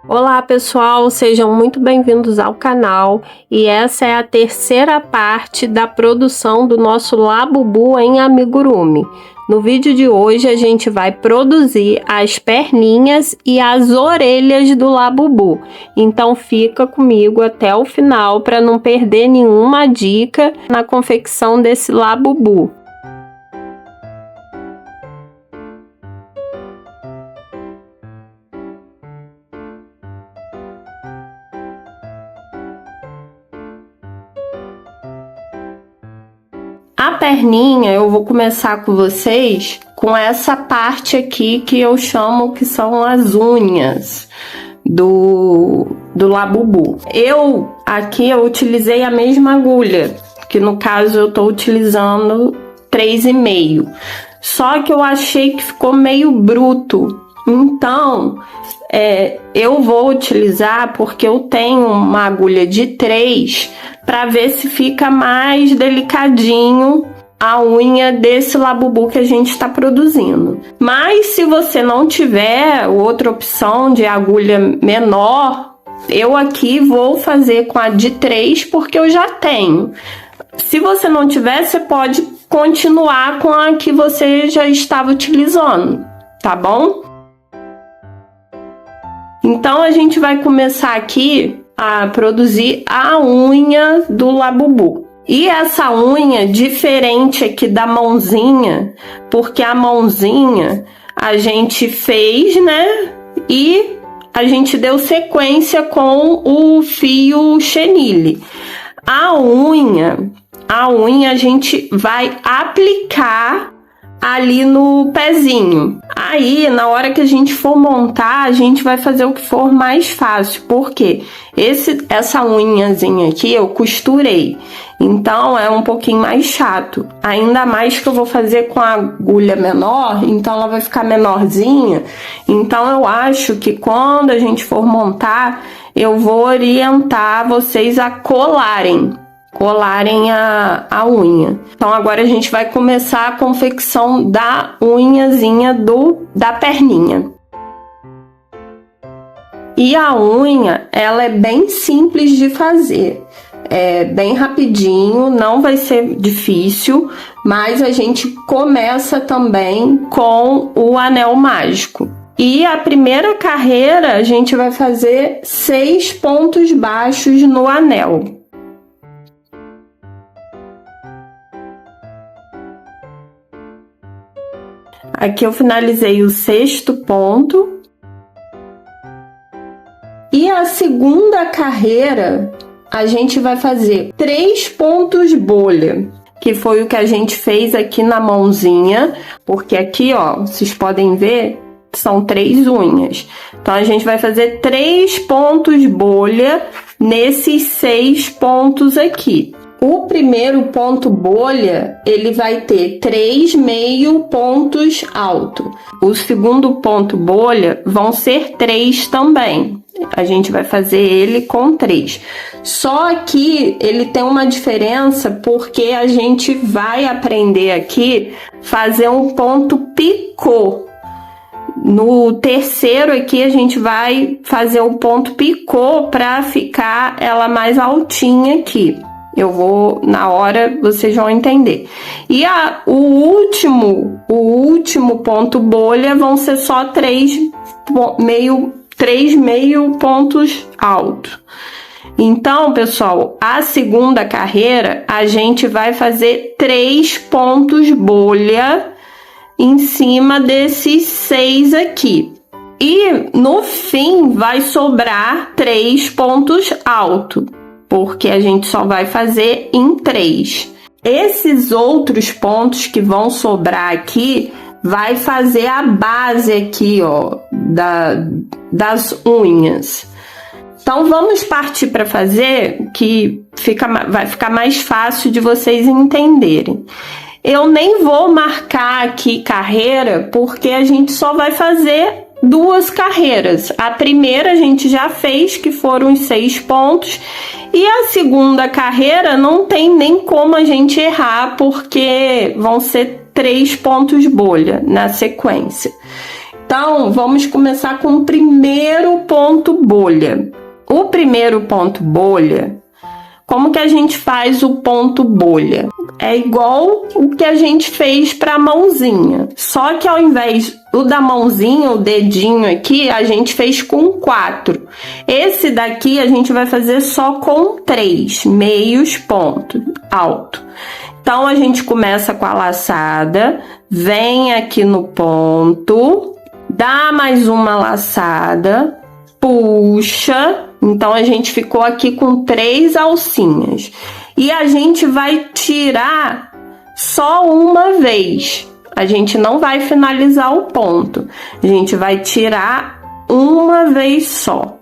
Olá pessoal, sejam muito bem-vindos ao canal e essa é a terceira parte da produção do nosso Labubu em amigurumi. No vídeo de hoje a gente vai produzir as perninhas e as orelhas do Labubu, então fica comigo até o final para não perder nenhuma dica na confecção desse Labubu. A perninha eu vou começar com vocês com essa parte aqui que eu chamo que são as unhas do Labubu. Eu utilizei a mesma agulha, que no caso eu tô utilizando 3,5. Só que eu achei que ficou meio bruto, então eu vou utilizar porque eu tenho uma agulha de 3 para ver se fica mais delicadinho a unha desse Labubu que a gente está produzindo. Mas se você não tiver outra opção de agulha menor, eu aqui vou fazer com a de 3 porque eu já tenho. Se você não tiver, você pode continuar com a que você já estava utilizando, tá bom? Então a gente vai começar aqui a produzir a unha do Labubu. E essa unha diferente aqui da mãozinha, porque a mãozinha a gente fez, né? E a gente deu sequência com o fio chenille. A unha a gente vai aplicar ali no pezinho. Aí, na hora que a gente for montar, a gente vai fazer o que for mais fácil, porque essa unhazinha aqui eu costurei, então é um pouquinho mais chato. Ainda mais que eu vou fazer com a agulha menor, então ela vai ficar menorzinha. Então eu acho que quando a gente for montar, eu vou orientar vocês a colarem a unha. Então agora a gente vai começar a confecção da unhazinha da perninha. E a unha, ela é bem simples de fazer. É bem rapidinho, não vai ser difícil, mas a gente começa também com o anel mágico. E a primeira carreira a gente vai fazer 6 pontos baixos no anel. Aqui eu finalizei o 6º ponto. E a segunda carreira, a gente vai fazer 3 pontos bolha, que foi o que a gente fez aqui na mãozinha, porque aqui, ó, vocês podem ver, são 3 unhas. Então, a gente vai fazer 3 pontos bolha nesses 6 pontos aqui. O primeiro ponto bolha, ele vai ter 3 meio pontos altos. O segundo ponto bolha vão ser 3 também. A gente vai fazer ele com 3. Só que ele tem uma diferença porque a gente vai aprender aqui fazer um ponto picô. No terceiro aqui a gente vai fazer o ponto picô para ficar ela mais altinha aqui. Eu vou, na hora, vocês vão entender. E o último ponto bolha vão ser só 3 meio pontos altos. Então, pessoal, a segunda carreira, a gente vai fazer 3 pontos bolha em cima desses 6 aqui. E no fim vai sobrar 3 pontos altos, porque a gente só vai fazer em 3. Esses outros pontos que vão sobrar aqui vai fazer a base aqui, ó, das unhas. Então vamos partir para fazer, que vai ficar mais fácil de vocês entenderem. Eu nem vou marcar aqui carreira, porque a gente só vai fazer 2 carreiras. A primeira a gente já fez, que foram os 6 pontos, e a segunda carreira não tem nem como a gente errar, porque vão ser 3 pontos bolha na sequência. Então, vamos começar com o primeiro ponto bolha. O primeiro ponto bolha, como que a gente faz o ponto bolha? É igual o que a gente fez para a mãozinha, só que ao invés do da mãozinha, o dedinho aqui, a gente fez com 4. Esse daqui a gente vai fazer só com 3 meios pontos alto. Então, a gente começa com a laçada, vem aqui no ponto, dá mais uma laçada, puxa. Então, a gente ficou aqui com 3 alcinhas. E a gente vai tirar só uma vez. A gente não vai finalizar o ponto. A gente vai tirar uma vez só.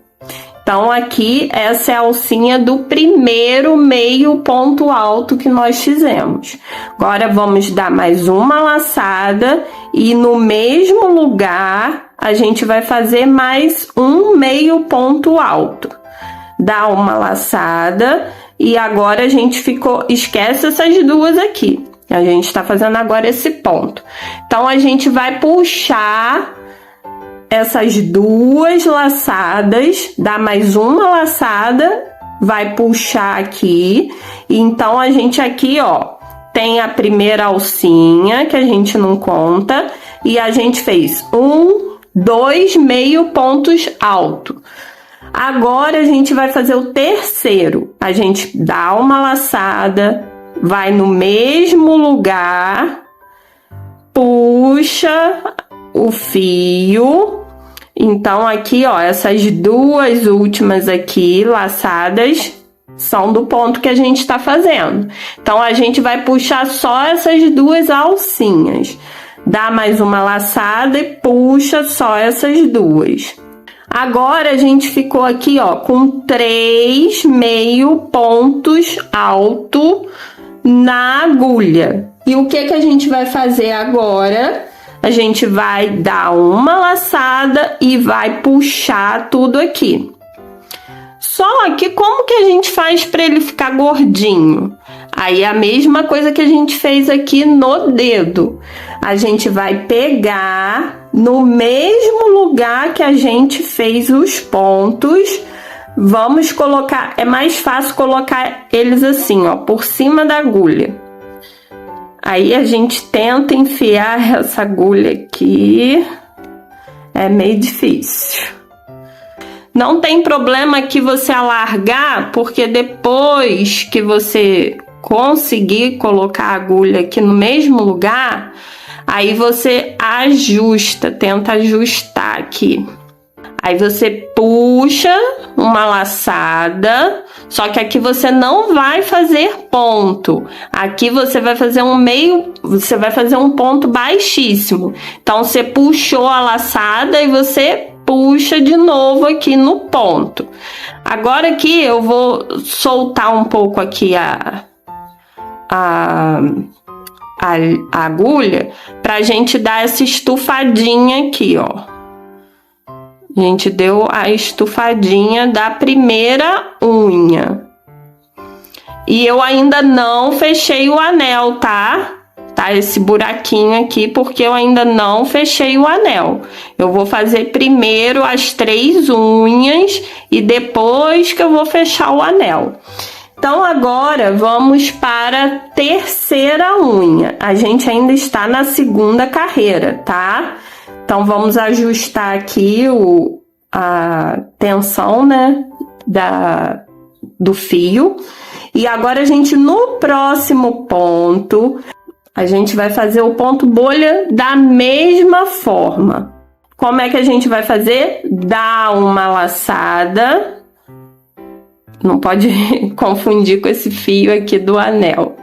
Então, aqui, essa é a alcinha do primeiro meio ponto alto que nós fizemos. Agora, vamos dar mais uma laçada e no mesmo lugar, a gente vai fazer mais um meio ponto alto. Dá uma laçada e agora a gente esquece essas duas aqui. A gente está fazendo agora esse ponto. Então, a gente vai puxar essas duas laçadas, dá mais uma laçada, vai puxar aqui. E então, a gente aqui, ó, tem a primeira alcinha, que a gente não conta, e a gente fez 1, 2 meio pontos alto. Agora, a gente vai fazer o terceiro. A gente dá uma laçada, vai no mesmo lugar, puxa o fio. Então, aqui, ó, essas duas últimas aqui, laçadas, são do ponto que a gente está fazendo. Então, a gente vai puxar só essas duas alcinhas. Dá mais uma laçada e puxa só essas duas. Agora, a gente ficou aqui, ó, com 3 meio pontos alto na agulha. E o que a gente vai fazer agora? A gente vai dar uma laçada e vai puxar tudo aqui. Só que como que a gente faz para ele ficar gordinho? Aí a mesma coisa que a gente fez aqui no dedo. A gente vai pegar no mesmo lugar que a gente fez os pontos. Vamos colocar, é mais fácil colocar eles assim, ó, por cima da agulha. Aí a gente tenta enfiar essa agulha aqui. É meio difícil. Não tem problema que você alargar, porque depois que você conseguir colocar a agulha aqui no mesmo lugar, aí você ajusta, tenta ajustar aqui. Aí você puxa uma laçada, só que aqui você não vai fazer ponto. Aqui você vai fazer você vai fazer um ponto baixíssimo. Então, você puxou a laçada e você puxa de novo aqui no ponto. Agora aqui eu vou soltar um pouco aqui a agulha pra gente dar essa estufadinha aqui, ó. A gente deu a estufadinha da primeira unha. E eu ainda não fechei o anel, tá? Tá esse buraquinho aqui, porque eu ainda não fechei o anel. Eu vou fazer primeiro as 3 unhas e depois que eu vou fechar o anel. Então, agora vamos para a terceira unha. A gente ainda está na segunda carreira, tá? Então, vamos ajustar aqui a tensão, né, do fio. E agora, a gente, no próximo ponto, a gente vai fazer o ponto bolha da mesma forma. Como é que a gente vai fazer? Dá uma laçada. Não pode confundir com esse fio aqui do anel.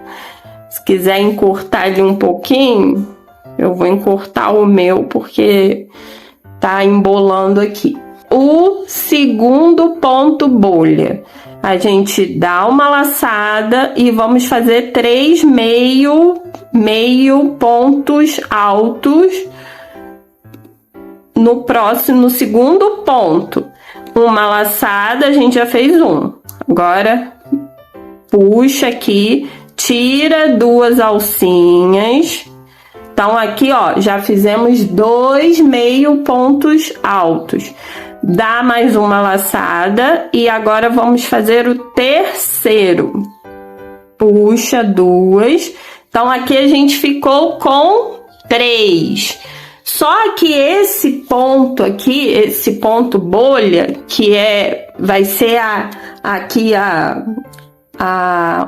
Se quiser encurtar ele um pouquinho, eu vou encurtar o meu porque tá embolando aqui. O segundo ponto bolha, a gente dá uma laçada e vamos fazer 3 meio pontos altos no segundo ponto. Uma laçada, a gente já fez um. Agora, puxa aqui, tira 2 alcinhas. Então aqui, ó, já fizemos 2 meio pontos altos. Dá mais uma laçada e agora vamos fazer o terceiro. Puxa 2. Então aqui a gente ficou com 3. Só que esse ponto aqui, esse ponto bolha, que vai ser aqui a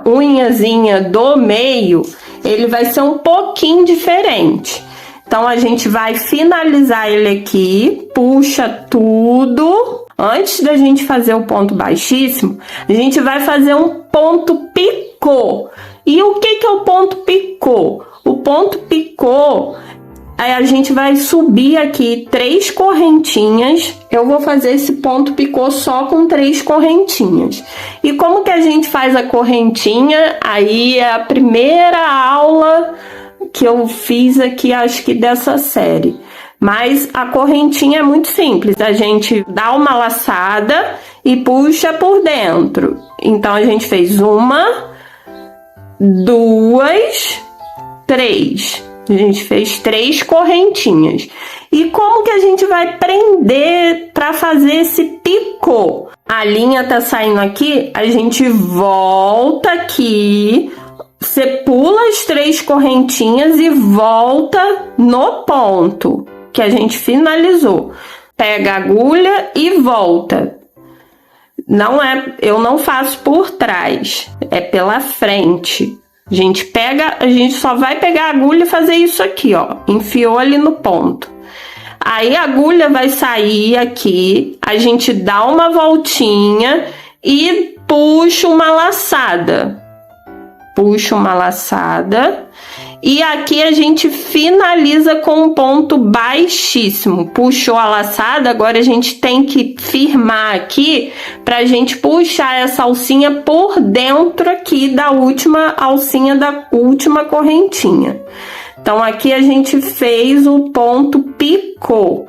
unhazinha do meio, ele vai ser um pouquinho diferente. Então a gente vai finalizar ele aqui, puxa tudo. Antes da gente fazer o ponto baixíssimo, a gente vai fazer um ponto picô. E o que é o ponto picô? O ponto picô, aí a gente vai subir aqui 3 correntinhas. Eu vou fazer esse ponto picô só com 3 correntinhas. E como que a gente faz a correntinha? Aí é a primeira aula que eu fiz aqui, acho que dessa série. Mas a correntinha é muito simples. A gente dá uma laçada e puxa por dentro. Então a gente fez 1, 2, 3. A gente fez 3 correntinhas. E como que a gente vai prender para fazer esse picô? A linha tá saindo aqui, a gente volta aqui, você pula as 3 correntinhas e volta no ponto que a gente finalizou. Pega a agulha e volta. Eu não faço por trás, é pela frente. A gente só vai pegar a agulha e fazer isso aqui, ó. Enfiou ali no ponto. Aí a agulha vai sair aqui, a gente dá uma voltinha e puxa uma laçada. Puxa uma laçada. E aqui a gente finaliza com um ponto baixíssimo. Puxou a laçada, agora a gente tem que firmar aqui pra gente puxar essa alcinha por dentro aqui da última alcinha da última correntinha. Então aqui a gente fez o ponto picô,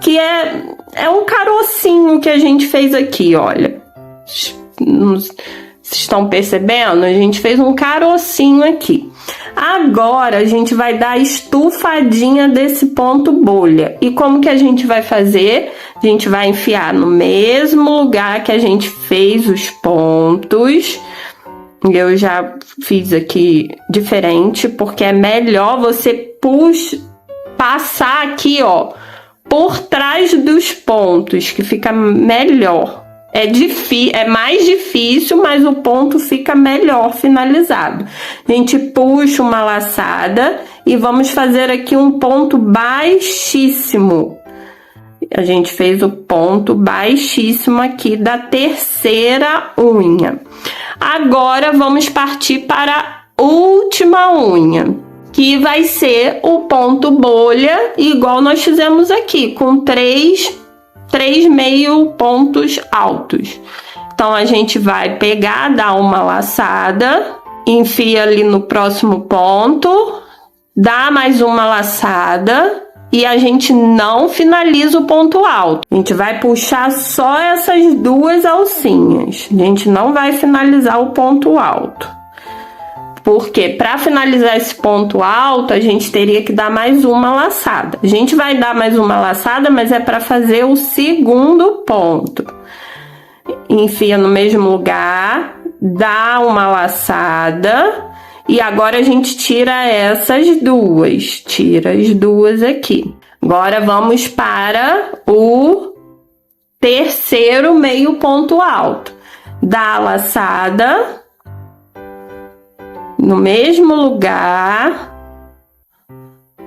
que é um carocinho que a gente fez aqui, olha. Vocês estão percebendo? A gente fez um carocinho aqui. Agora a gente vai dar a estufadinha desse ponto bolha. E como que a gente vai fazer? A gente vai enfiar no mesmo lugar que a gente fez os pontos. Eu já fiz aqui diferente, porque é melhor você passar aqui, ó, por trás dos pontos, que fica melhor. É mais difícil, mas o ponto fica melhor finalizado. A gente puxa uma laçada e vamos fazer aqui um ponto baixíssimo. A gente fez o ponto baixíssimo aqui da terceira unha. Agora vamos partir para a última unha, que vai ser o ponto bolha, igual nós fizemos aqui, com 3 meio pontos altos. Então a gente vai pegar, dar uma laçada, enfia ali no próximo ponto, dá mais uma laçada e a gente não finaliza o ponto alto. A gente vai puxar só essas 2 alcinhas. A gente não vai finalizar o ponto alto. Porque para finalizar esse ponto alto, a gente teria que dar mais uma laçada. A gente vai dar mais uma laçada, mas é para fazer o segundo ponto. Enfia no mesmo lugar, dá uma laçada e agora a gente tira essas 2. Tira as 2 aqui. Agora vamos para o terceiro meio ponto alto. Dá a laçada no mesmo lugar,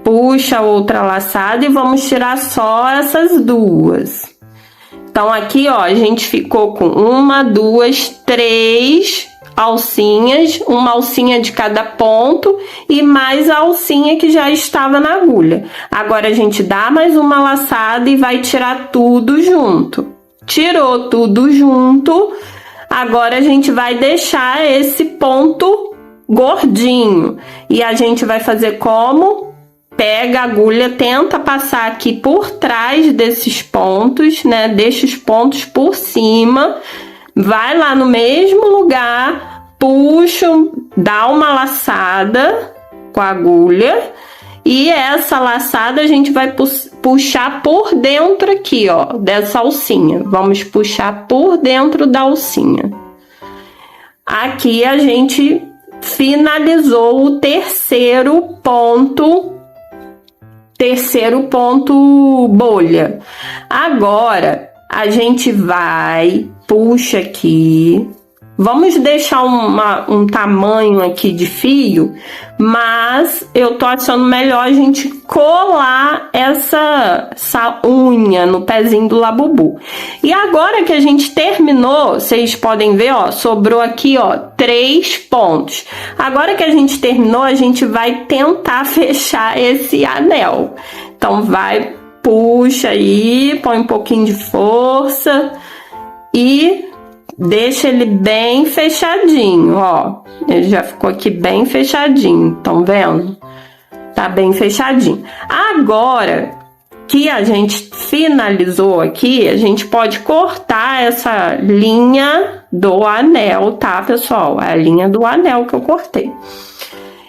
puxa outra laçada e vamos tirar só essas 2. Então aqui, ó, a gente ficou com 1, 2, 3 alcinhas, uma alcinha de cada ponto e mais a alcinha que já estava na agulha. Agora a gente dá mais uma laçada e vai tirar tudo junto. Tirou tudo junto, agora a gente vai deixar esse ponto gordinho. E a gente vai fazer como? Pega a agulha, tenta passar aqui por trás desses pontos, né? Deixa os pontos por cima. Vai lá no mesmo lugar, puxa, dá uma laçada com a agulha E essa laçada a gente vai puxar por dentro aqui, ó, dessa alcinha. Vamos puxar por dentro da alcinha. Aqui a gente finalizou o terceiro ponto bolha. Agora a gente puxa aqui. Vamos deixar um tamanho aqui de fio, mas eu tô achando melhor a gente colar essa unha no pezinho do Labubu. E agora que a gente terminou, vocês podem ver, ó, sobrou aqui, ó, 3 pontos. Agora que a gente terminou, a gente vai tentar fechar esse anel. Então puxa aí, põe um pouquinho de força e deixa ele bem fechadinho, ó. Ele já ficou aqui bem fechadinho, estão vendo? Tá bem fechadinho. Agora que a gente finalizou aqui, a gente pode cortar essa linha do anel, tá, pessoal? É a linha do anel que eu cortei.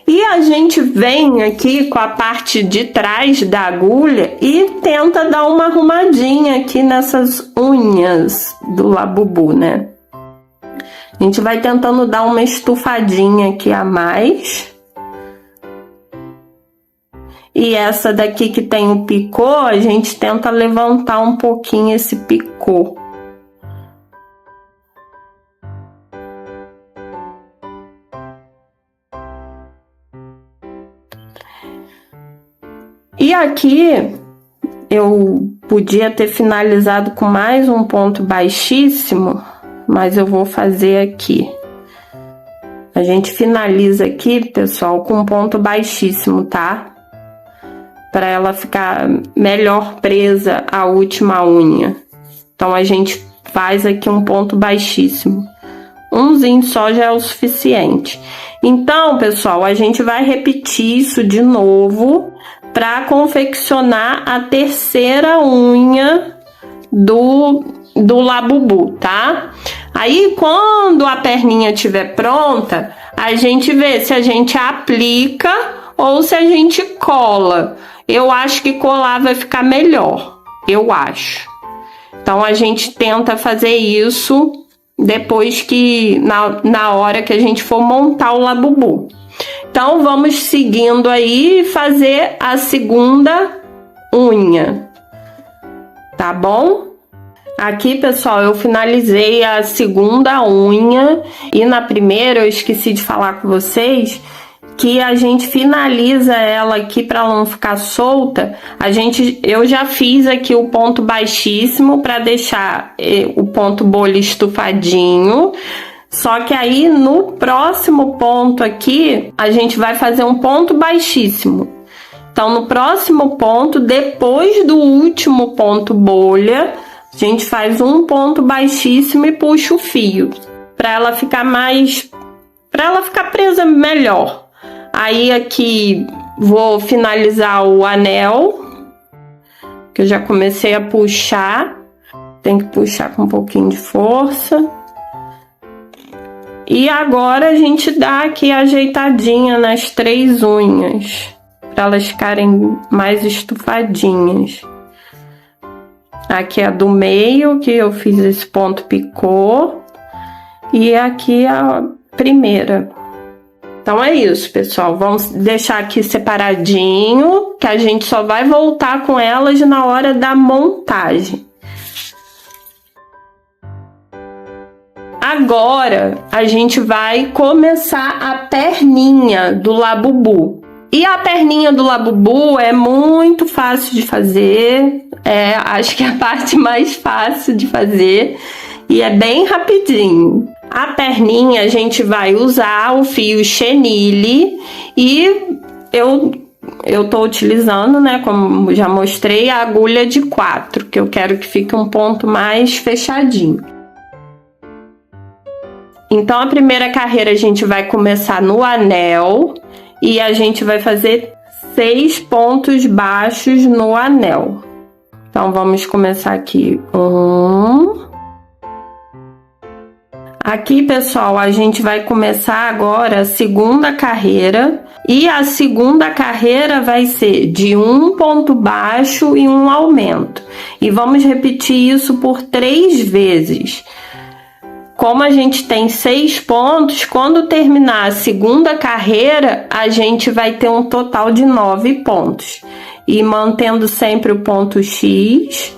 E a gente vem aqui com a parte de trás da agulha e tenta dar uma arrumadinha aqui nessas unhas do Labubu, né? A gente vai tentando dar uma estufadinha aqui a mais. E essa daqui que tem o picô, a gente tenta levantar um pouquinho esse picô. E aqui eu podia ter finalizado com mais um ponto baixíssimo, mas eu vou fazer aqui. A gente finaliza aqui, pessoal, com um ponto baixíssimo, tá? Para ela ficar melhor presa à última unha. Então a gente faz aqui um ponto baixíssimo. Umzinho só já é o suficiente. Então, pessoal, a gente vai repetir isso de novo para confeccionar a terceira unha do Labubu, tá? Aí, quando a perninha estiver pronta, a gente vê se a gente aplica ou se a gente cola. Eu acho que colar vai ficar melhor, eu acho. Então, a gente tenta fazer isso depois que, na hora que a gente for montar o Labubu. Então, vamos seguindo aí e fazer a segunda unha, tá bom? Aqui, pessoal, eu finalizei a segunda unha e na primeira eu esqueci de falar com vocês que a gente finaliza ela aqui para ela não ficar solta. Eu já fiz aqui o ponto baixíssimo para deixar o ponto bolha estufadinho. Só que aí no próximo ponto aqui a gente vai fazer um ponto baixíssimo. Então no próximo ponto, depois do último ponto bolha, a gente faz um ponto baixíssimo e puxa o fio para ela ficar presa melhor. Aí aqui vou finalizar o anel, que eu já comecei a puxar. Tem que puxar com um pouquinho de força. E agora a gente dá aqui a ajeitadinha nas 3 unhas, para elas ficarem mais estufadinhas. Aqui é a do meio, que eu fiz esse ponto picô. E aqui a primeira. Então é isso, pessoal. Vamos deixar aqui separadinho, que a gente só vai voltar com elas na hora da montagem. Agora a gente vai começar a perninha do Labubu. E a perninha do Labubu é muito fácil de fazer. Acho que é a parte mais fácil de fazer. E é bem rapidinho. A perninha a gente vai usar o fio chenille e eu tô utilizando, né, como já mostrei, a agulha de 4, que eu quero que fique um ponto mais fechadinho. Então a primeira carreira a gente vai começar no anel e a gente vai fazer 6 pontos baixos no anel. Então vamos começar aqui 1. Aqui, pessoal, a gente vai começar agora a segunda carreira. E a segunda carreira vai ser de um ponto baixo e um aumento. E vamos repetir isso por 3 vezes. Como a gente tem 6 pontos, quando terminar a segunda carreira, a gente vai ter um total de 9 pontos. E mantendo sempre o ponto X,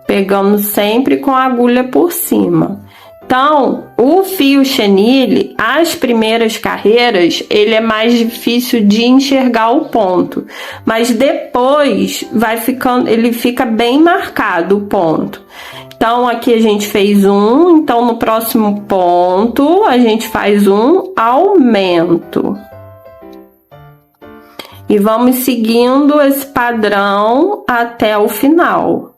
pegando sempre com a agulha por cima. Então, o fio chenille, as primeiras carreiras, ele é mais difícil de enxergar o ponto, mas depois ele fica bem marcado o ponto. Então, aqui a gente fez um, então no próximo ponto a gente faz um aumento. E vamos seguindo esse padrão até o final.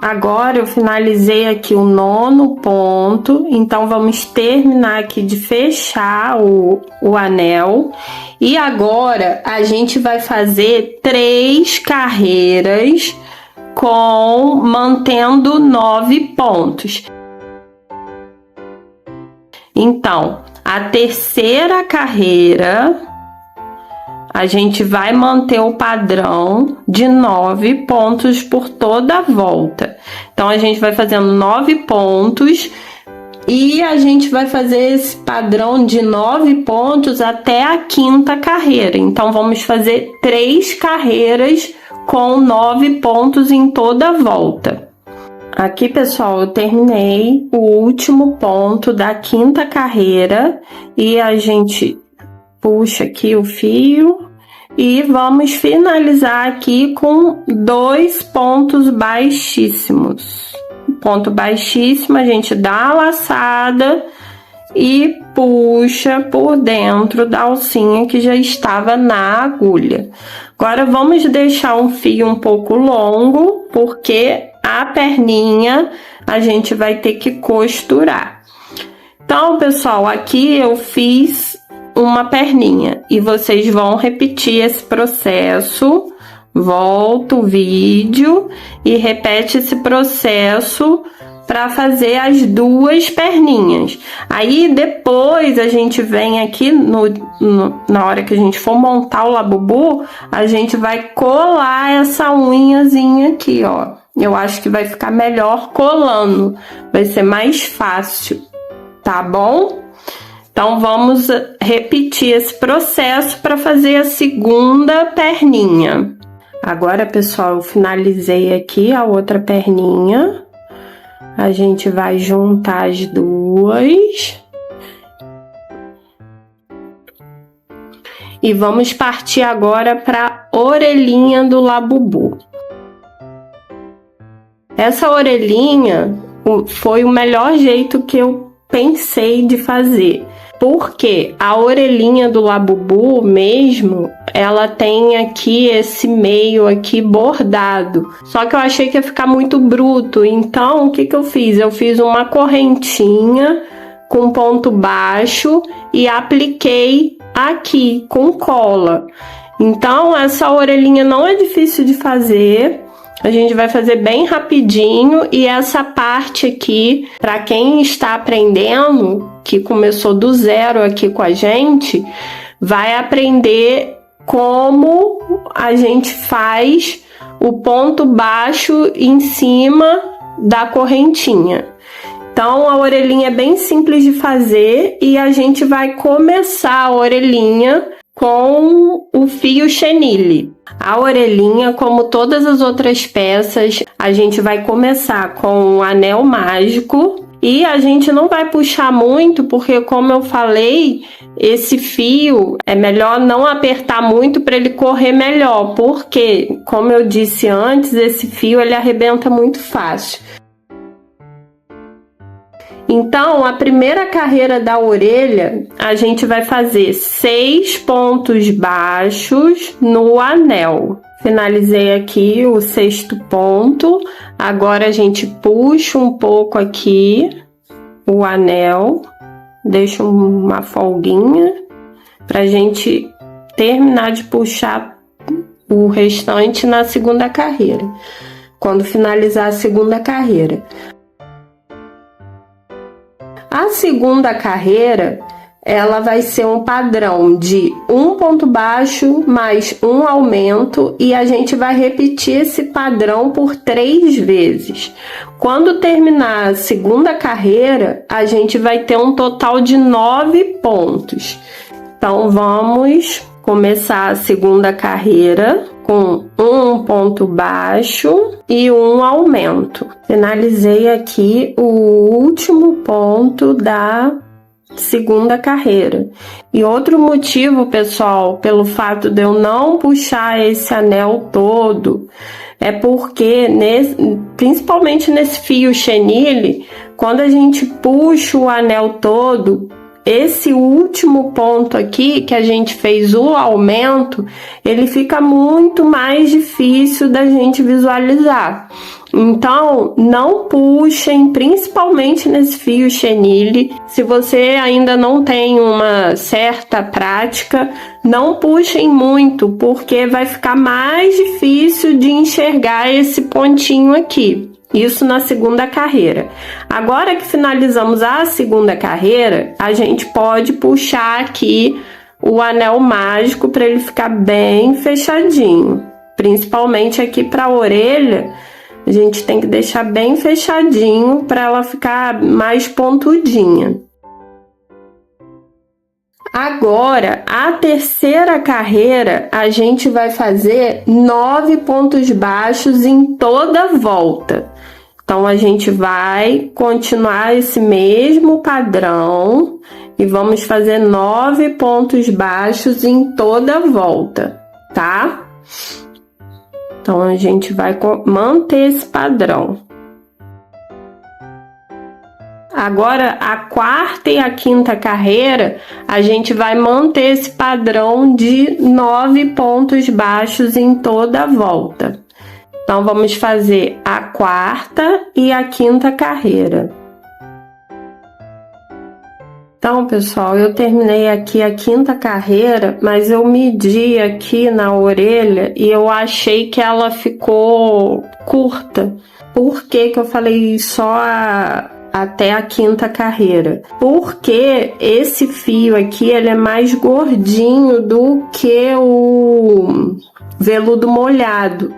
Agora eu finalizei aqui o 9º ponto, então vamos terminar aqui de fechar o anel. E agora a gente vai fazer 3 carreiras mantendo 9 pontos. Então, a terceira carreira a gente vai manter o padrão de 9 pontos por toda a volta. Então, a gente vai fazendo 9 pontos e a gente vai fazer esse padrão de 9 pontos até a 5ª carreira. Então, vamos fazer 3 carreiras com 9 pontos em toda a volta. Aqui, pessoal, eu terminei o último ponto da 5ª carreira e a gente puxa aqui o fio e vamos finalizar aqui com 2 pontos baixíssimos. Ponto baixíssimo, a gente dá a laçada e puxa por dentro da alcinha que já estava na agulha. Agora vamos deixar um fio um pouco longo, porque a perninha a gente vai ter que costurar. Então, pessoal, aqui eu fiz uma perninha e vocês vão repetir esse processo. Volta o vídeo e repete esse processo para fazer as 2 perninhas. Aí depois a gente vem aqui na hora que a gente for montar o labubu, a gente vai colar essa unhazinha aqui, ó. Eu acho que vai ficar melhor colando, vai ser mais fácil, tá bom? Então, vamos repetir esse processo para fazer a segunda perninha. Agora, pessoal, eu finalizei aqui a outra perninha. A gente vai juntar as 2. E vamos partir agora para a orelhinha do labubu. Essa orelhinha foi o melhor jeito que eu pensei de fazer. Porque a orelhinha do labubu mesmo, ela tem aqui esse meio aqui bordado. Só que eu achei que ia ficar muito bruto. Então, o que eu fiz? Eu fiz uma correntinha com ponto baixo e apliquei aqui com cola. Então, essa orelhinha não é difícil de fazer. A gente vai fazer bem rapidinho e essa parte aqui, para quem está aprendendo, que começou do zero aqui com a gente, vai aprender como a gente faz o ponto baixo em cima da correntinha. Então, a orelhinha é bem simples de fazer e a gente vai começar a orelhinha com o fio chenille. A orelhinha, como todas as outras peças, a gente vai começar com o anel mágico e a gente não vai puxar muito, porque como eu falei, esse fio é melhor não apertar muito para ele correr melhor, porque, como eu disse antes, esse fio ele arrebenta muito fácil. Então, a primeira carreira da orelha, a gente vai fazer 6 pontos baixos no anel. Finalizei aqui o 6º ponto. Agora, a gente puxa um pouco aqui o anel, deixa uma folguinha pra gente terminar de puxar o restante na segunda carreira, quando finalizar a segunda carreira. A segunda carreira, ela vai ser um padrão de um ponto baixo mais um aumento e a gente vai repetir esse padrão por 3 vezes. Quando terminar a segunda carreira, a gente vai ter um total de 9 pontos. Então, vamos começar a segunda carreira com um ponto baixo e um aumento. Finalizei aqui o último ponto da segunda carreira. E outro motivo, pessoal, pelo fato de eu não puxar esse anel todo, é porque, principalmente nesse fio chenille, quando a gente puxa o anel todo, esse último ponto aqui que a gente fez o aumento, ele fica muito mais difícil da gente visualizar. Então, não puxem, principalmente nesse fio chenille. Se você ainda não tem uma certa prática, não puxem muito, porque vai ficar mais difícil de enxergar esse pontinho aqui. Isso na segunda carreira. Agora que finalizamos a segunda carreira, a gente pode puxar aqui o anel mágico para ele ficar bem fechadinho. Principalmente aqui para a orelha, a gente tem que deixar bem fechadinho para ela ficar mais pontudinha. Agora, a terceira carreira, a gente vai fazer 9 pontos baixos em toda a volta. Então, a gente vai continuar esse mesmo padrão e vamos fazer 9 pontos baixos em toda a volta, tá? Então, a gente vai manter esse padrão. Agora, a quarta e a quinta carreira, a gente vai manter esse padrão de 9 pontos baixos em toda a volta. Então, vamos fazer a quarta e a quinta carreira. Então, pessoal, eu terminei aqui a quinta carreira, mas eu medi aqui na orelha e eu achei que ela ficou curta. Por que que eu falei só até a quinta carreira? Porque esse fio aqui, ele é mais gordinho do que o veludo molhado.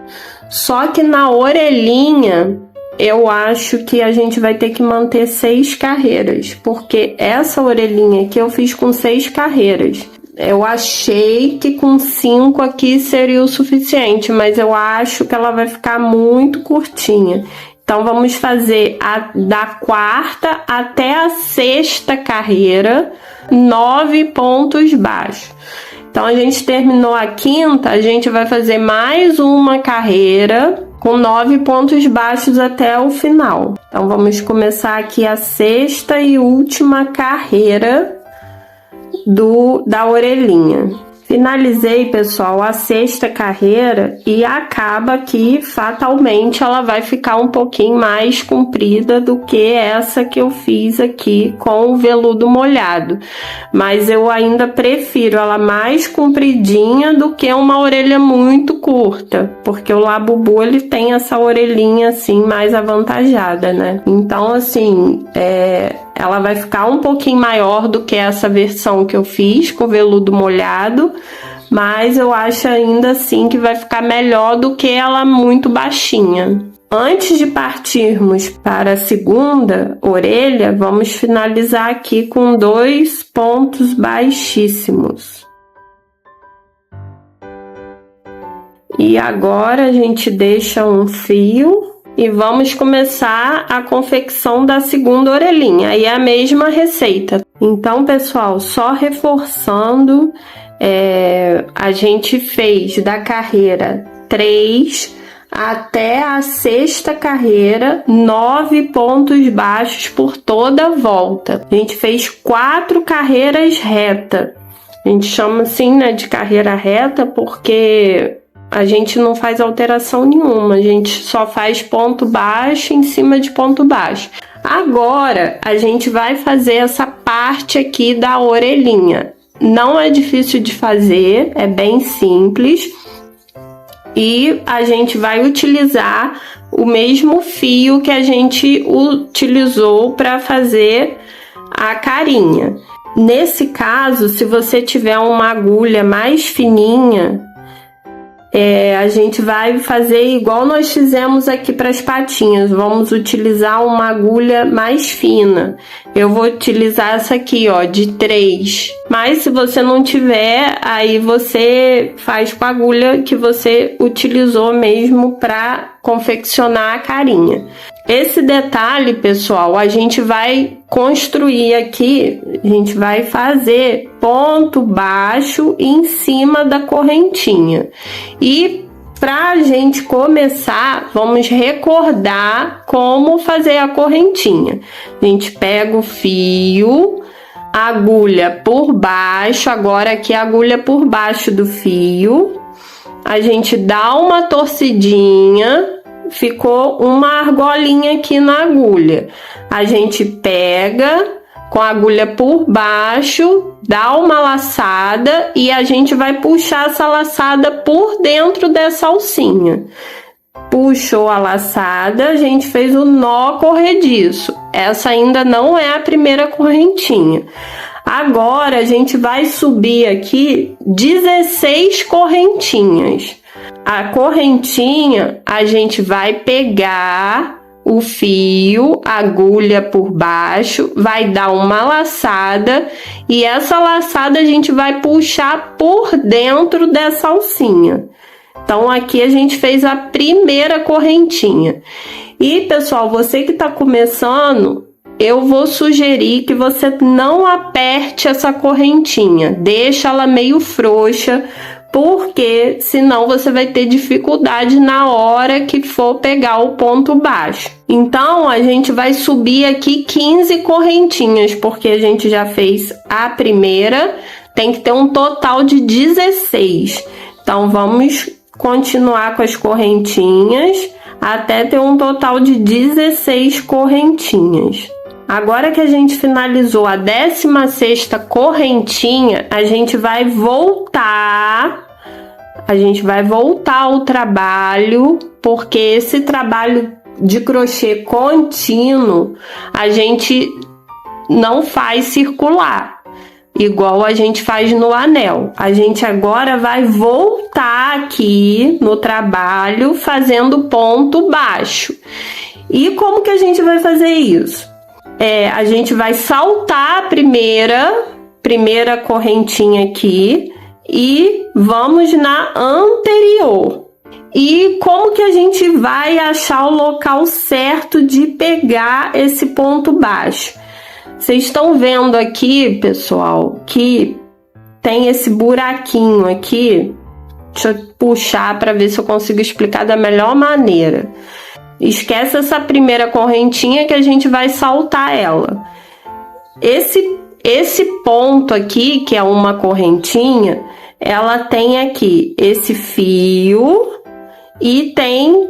Só que na orelhinha, eu acho que a gente vai ter que manter 6 carreiras, porque essa orelhinha aqui eu fiz com 6 carreiras. Eu achei que com 5 aqui seria o suficiente, mas eu acho que ela vai ficar muito curtinha. Então, vamos fazer da quarta até a sexta carreira, 9 pontos baixos. Então, a gente terminou a quinta, a gente vai fazer mais uma carreira com 9 pontos baixos até o final. Então, vamos começar aqui a sexta e última carreira da orelhinha. Finalizei, pessoal, a sexta carreira e acaba que fatalmente ela vai ficar um pouquinho mais comprida do que essa que eu fiz aqui com o veludo molhado. Mas eu ainda prefiro ela mais compridinha do que uma orelha muito curta, porque o Labubu ele tem essa orelhinha assim mais avantajada, né? Então, assim, ela vai ficar um pouquinho maior do que essa versão que eu fiz com veludo molhado, mas eu acho ainda assim que vai ficar melhor do que ela muito baixinha. Antes de partirmos para a segunda orelha, vamos finalizar aqui com 2 pontos baixíssimos. E agora a gente deixa um fio e vamos começar a confecção da segunda orelhinha. Aí é a mesma receita. Então, pessoal, só reforçando, a gente fez da carreira 3 até a sexta carreira, 9 pontos baixos por toda a volta. A gente fez 4 carreiras reta. A gente chama assim, né, de carreira reta porque a gente não faz alteração nenhuma, a gente só faz ponto baixo em cima de ponto baixo. Agora, a gente vai fazer essa parte aqui da orelhinha. Não é difícil de fazer, é bem simples. E a gente vai utilizar o mesmo fio que a gente utilizou para fazer a carinha. Nesse caso, se você tiver uma agulha mais fininha, a gente vai fazer igual nós fizemos aqui para as patinhas. Vamos utilizar uma agulha mais fina. Eu vou utilizar essa aqui, ó, de 3. Mas se você não tiver, aí você faz com a agulha que você utilizou mesmo para confeccionar a carinha. Esse detalhe, pessoal, a gente vai construir aqui, a gente vai fazer ponto baixo em cima da correntinha. E para a gente começar, vamos recordar como fazer a correntinha. A gente pega o fio, agulha por baixo, agora aqui a agulha por baixo do fio, a gente dá uma torcidinha, ficou uma argolinha aqui na agulha. A gente pega com a agulha por baixo, dá uma laçada e a gente vai puxar essa laçada por dentro dessa alcinha. Puxou a laçada, a gente fez o nó corrediço. Essa ainda não é a primeira correntinha. Agora a gente vai subir aqui 16 correntinhas. A correntinha, a gente vai pegar o fio, agulha por baixo, vai dar uma laçada e essa laçada a gente vai puxar por dentro dessa alcinha. Então aqui a gente fez a primeira correntinha. E pessoal, você que está começando, eu vou sugerir que você não aperte essa correntinha, deixa ela meio frouxa, porque senão você vai ter dificuldade na hora que for pegar o ponto baixo. Então a gente vai subir aqui 15 correntinhas, porque a gente já fez a primeira, tem que ter um total de 16. Então vamos continuar com as correntinhas até ter um total de 16 correntinhas. Agora que a gente finalizou a 16ª correntinha, a gente vai voltar ao trabalho, porque esse trabalho de crochê contínuo a gente não faz circular, igual a gente faz no anel. A gente agora vai voltar aqui no trabalho fazendo ponto baixo. E como que a gente vai fazer isso? A gente vai saltar a primeira correntinha aqui e vamos na anterior. E como que a gente vai achar o local certo de pegar esse ponto baixo? Vocês estão vendo aqui, pessoal, que tem esse buraquinho aqui. Deixa eu puxar para ver se eu consigo explicar da melhor maneira. Esquece essa primeira correntinha que a gente vai saltar ela. Esse ponto aqui, que é uma correntinha, ela tem aqui esse fio e tem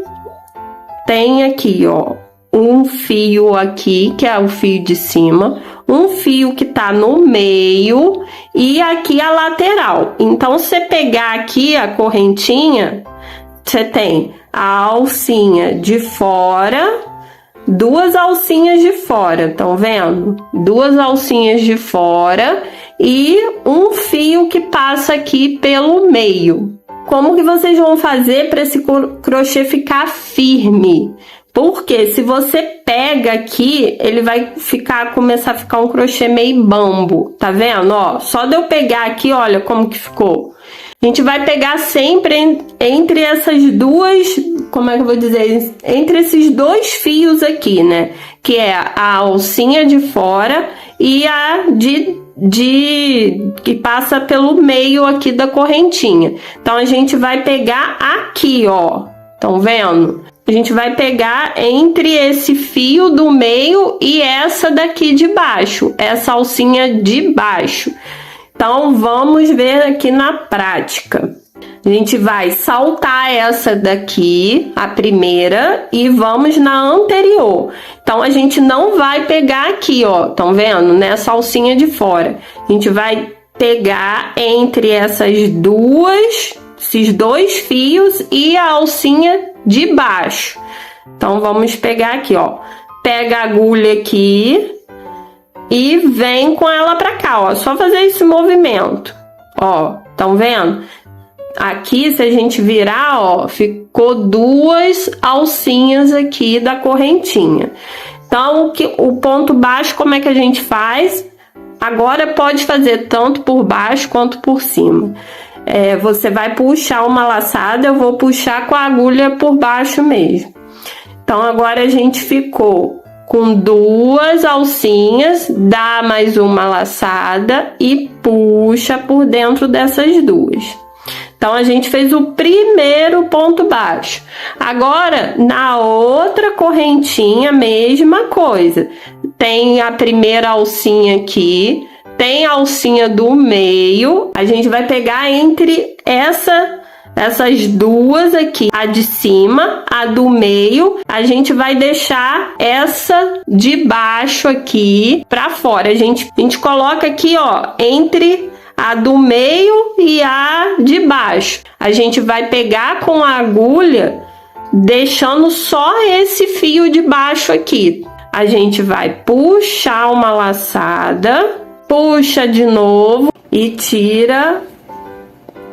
aqui, ó, um fio aqui, que é o fio de cima, um fio que tá no meio e aqui a lateral. Então, se você pegar aqui a correntinha, você tem a alcinha de fora, duas alcinhas de fora, estão vendo? Duas alcinhas de fora e um fio que passa aqui pelo meio. Como que vocês vão fazer para esse crochê ficar firme? Porque se você pega aqui, ele vai começar a ficar um crochê meio bambo, tá vendo? Ó, só de eu pegar aqui, olha como que ficou. A gente vai pegar sempre entre essas duas, como é que eu vou dizer? Entre esses dois fios aqui, né? Que é a alcinha de fora e a que passa pelo meio aqui da correntinha. Então a gente vai pegar aqui, ó. Estão vendo? A gente vai pegar entre esse fio do meio e essa daqui de baixo, essa alcinha de baixo. Então, vamos ver aqui na prática. A gente vai saltar essa daqui, a primeira, e vamos na anterior. Então, a gente não vai pegar aqui, ó, estão vendo? Nessa alcinha de fora. A gente vai pegar entre esses dois fios e a alcinha de baixo. Então, vamos pegar aqui, ó. Pega a agulha aqui. e vem com ela pra cá, ó. Só fazer esse movimento, ó. Tão vendo? Aqui, se a gente virar, ó, ficou 2 alcinhas aqui da correntinha. Então, o ponto baixo, como é que a gente faz? Agora pode fazer tanto por baixo quanto por cima. Você vai puxar uma laçada, eu vou puxar com a agulha por baixo mesmo. Então, agora a gente ficou com 2 alcinhas, dá mais uma laçada e puxa por dentro dessas 2. Então, a gente fez o primeiro ponto baixo. Agora, na outra correntinha, mesma coisa. Tem a primeira alcinha aqui, tem a alcinha do meio. A gente vai pegar entre essas 2 aqui, a de cima, a do meio, a gente vai deixar essa de baixo aqui pra fora. A gente coloca aqui, ó, entre a do meio e a de baixo. A gente vai pegar com a agulha, deixando só esse fio de baixo aqui. A gente vai puxar uma laçada, puxa de novo e tira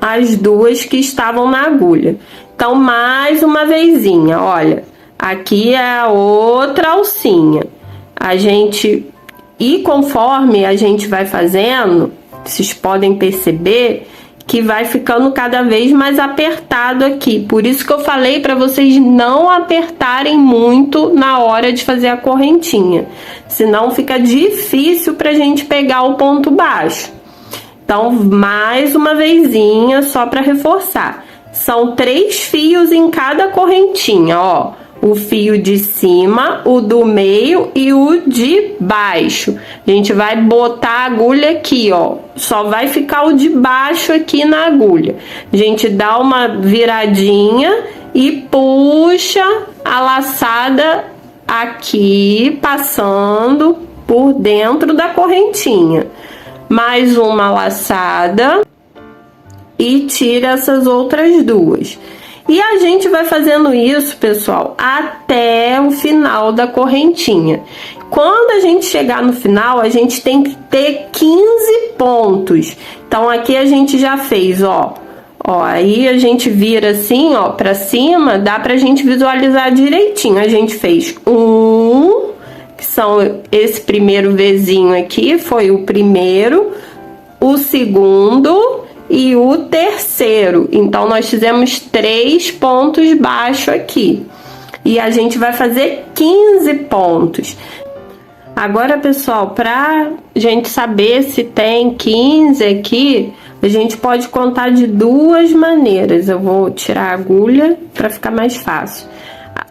as 2 que estavam na agulha. Então, mais uma vezinha, olha. Aqui é a outra alcinha. E conforme a gente vai fazendo, vocês podem perceber que vai ficando cada vez mais apertado aqui. Por isso que eu falei para vocês não apertarem muito na hora de fazer a correntinha. Senão fica difícil pra gente pegar o ponto baixo. Então, mais uma vezinha só para reforçar. São 3 fios em cada correntinha, ó. O fio de cima, o do meio e o de baixo. A gente vai botar a agulha aqui, ó. Só vai ficar o de baixo aqui na agulha. A gente dá uma viradinha e puxa a laçada aqui, passando por dentro da correntinha. Mais uma laçada e tira essas outras 2. E a gente vai fazendo isso, pessoal, até o final da correntinha. Quando a gente chegar no final, a gente tem que ter 15 pontos. Então, aqui a gente já fez, ó. Ó, aí a gente vira assim, ó, pra cima, dá pra gente visualizar direitinho. A gente fez que são esse primeiro Vzinho aqui, foi o primeiro, o segundo e o terceiro. Então, nós fizemos 3 pontos baixos aqui. E a gente vai fazer 15 pontos. Agora, pessoal, pra gente saber se tem 15 aqui, a gente pode contar de 2 maneiras. Eu vou tirar a agulha para ficar mais fácil.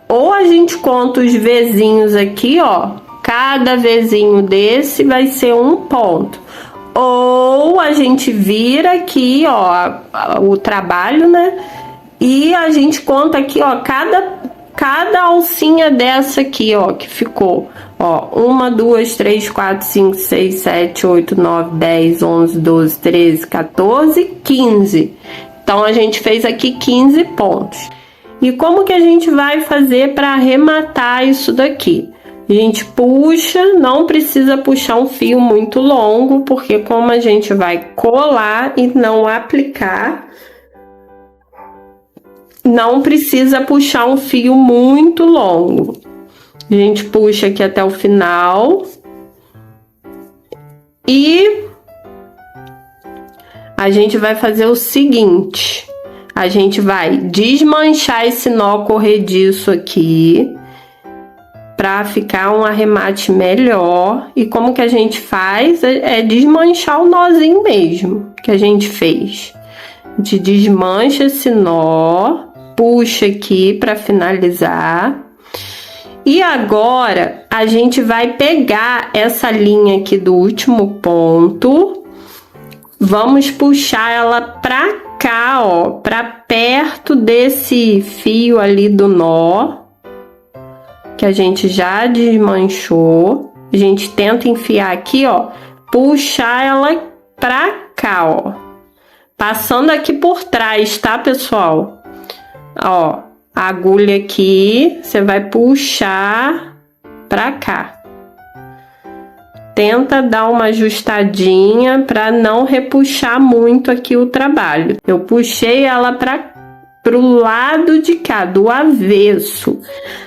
Ou a gente conta os Vzinhos aqui, ó. Cada Vzinho desse vai ser 1 ponto. Ou a gente vira aqui, ó, o trabalho, né? E a gente conta aqui, ó, cada alcinha dessa aqui, ó, que ficou. Ó, 1, 2, 3, 4, 5, 6, 7, 8, 9, 10, 11, 12, 13, 14, 15. Então, a gente fez aqui 15 pontos. E como que a gente vai fazer para arrematar isso daqui? A gente puxa, não precisa puxar um fio muito longo, porque como a gente vai colar e não aplicar, não precisa puxar um fio muito longo. A gente puxa aqui até o final. E a gente vai fazer o seguinte, a gente vai desmanchar esse nó corrediço aqui, para ficar um arremate melhor. E como que a gente faz? É desmanchar o nozinho mesmo que a gente fez. A gente desmancha esse nó, puxa aqui para finalizar. E agora a gente vai pegar essa linha aqui do último ponto, vamos puxar ela para cá, ó, para perto desse fio ali do nó que a gente já desmanchou. A gente tenta enfiar aqui, ó, puxar ela pra cá, ó, passando aqui por trás, tá, pessoal? Ó, a agulha aqui, você vai puxar pra cá. tenta dar uma ajustadinha para não repuxar muito aqui o trabalho. Eu puxei ela pro lado de cá, do avesso.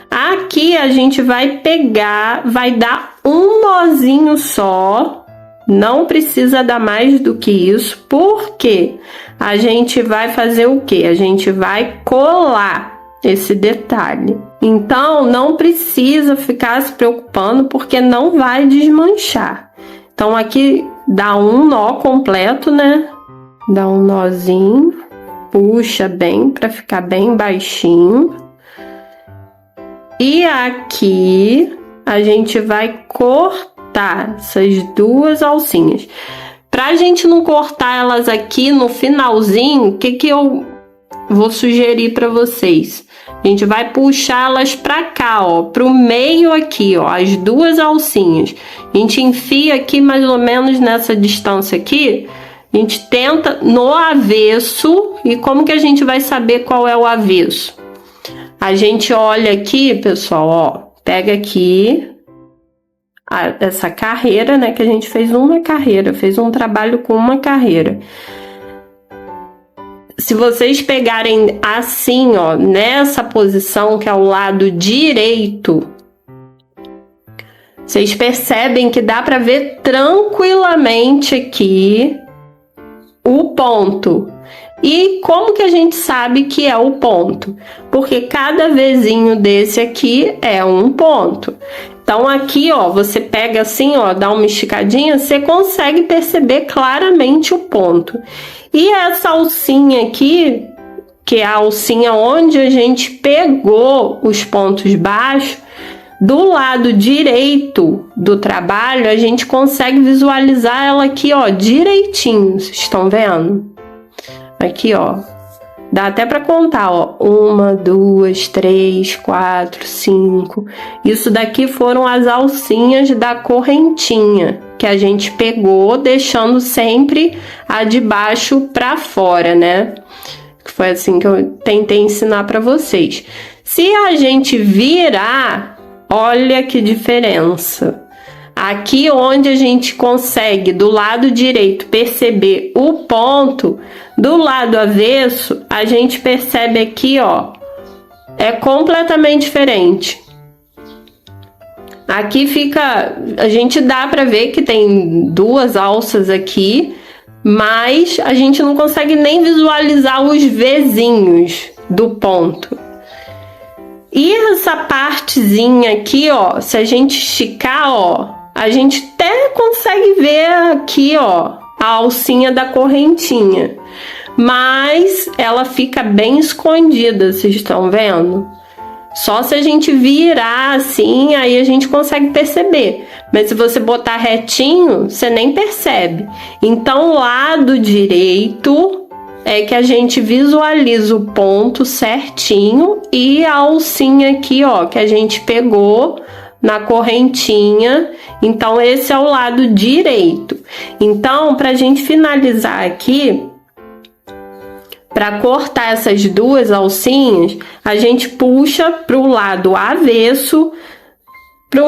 Aqui a gente vai pegar, vai dar um nozinho só, não precisa dar mais do que isso, porque a gente vai fazer o quê? A gente vai colar esse detalhe. Então, não precisa ficar se preocupando, porque não vai desmanchar. Então, aqui dá um nó completo, né? Dá um nozinho, puxa bem para ficar bem baixinho. E aqui a gente vai cortar essas duas alcinhas. Pra gente não cortar elas aqui no finalzinho, o que eu vou sugerir para vocês? A gente vai puxá-las para cá, ó, pro meio aqui, ó, as duas alcinhas. A gente enfia aqui mais ou menos nessa distância aqui. A gente tenta no avesso. E como que a gente vai saber qual é o avesso? A gente olha aqui, pessoal, ó, pega aqui essa carreira, né, que a gente fez uma carreira, fez um trabalho com uma carreira. Se vocês pegarem assim, ó, nessa posição que é o lado direito, vocês percebem que dá para ver tranquilamente aqui o ponto. E como que a gente sabe que é o ponto? Porque cada vezinho desse aqui é um ponto. Então aqui, ó, você pega assim, ó, dá uma esticadinha, você consegue perceber claramente o ponto. E essa alcinha aqui, que é a alcinha onde a gente pegou os pontos baixos, do lado direito do trabalho, a gente consegue visualizar ela aqui, ó, direitinho. Vocês estão vendo? Aqui, ó. Dá até para contar, ó. 1, 2, 3, 4, 5. Isso daqui foram as alcinhas da correntinha que a gente pegou, deixando sempre a de baixo para fora, né? Foi assim que eu tentei ensinar para vocês. Se a gente virar, olha que diferença. Aqui onde a gente consegue, do lado direito, perceber o ponto, do lado avesso, a gente percebe aqui, ó, é completamente diferente. Aqui fica, a gente dá para ver que tem duas alças aqui, mas a gente não consegue nem visualizar os vezinhos do ponto. E essa partezinha aqui, ó, se a gente esticar, ó, a gente até consegue ver aqui, ó, a alcinha da correntinha, mas ela fica bem escondida, vocês estão vendo? Só se a gente virar assim, aí a gente consegue perceber. Mas se você botar retinho, você nem percebe. Então, o lado direito é que a gente visualiza o ponto certinho e a alcinha aqui, ó, que a gente pegou na correntinha. Então, esse é o lado direito. Então, pra gente finalizar aqui, para cortar essas duas alcinhas, a gente puxa para o lado avesso, para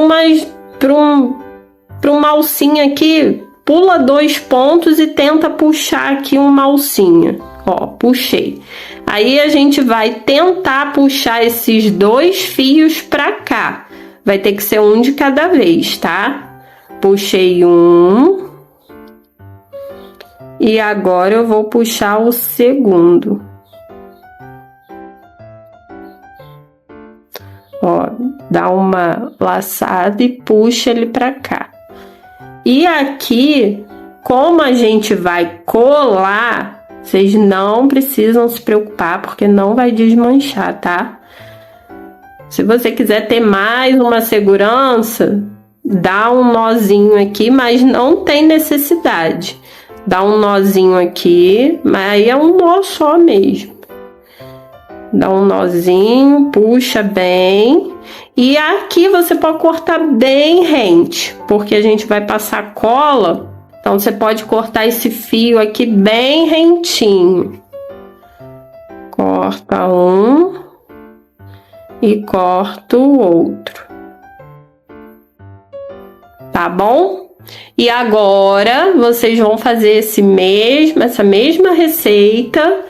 uma alcinha aqui, pula 2 pontos e tenta puxar aqui uma alcinha. Ó, puxei. Aí a gente vai tentar puxar esses 2 fios para cá. Vai ter que ser um de cada vez, tá? Puxei um. E agora eu vou puxar o segundo. Ó, dá uma laçada e puxa ele pra cá. E aqui, como a gente vai colar, vocês não precisam se preocupar, porque não vai desmanchar, tá? Se você quiser ter mais uma segurança, dá um nozinho aqui, mas não tem necessidade. Dá um nozinho aqui, mas aí é um nó só mesmo. Dá um nozinho, puxa bem. E aqui você pode cortar bem rente, porque a gente vai passar cola. Então, você pode cortar esse fio aqui bem rentinho. Corta um e corta o outro. Tá bom? E agora vocês vão fazer essa mesma receita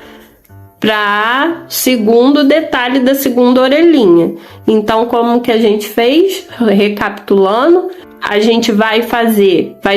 para segundo detalhe da segunda orelhinha. Então, como que a gente fez? Recapitulando, a gente vai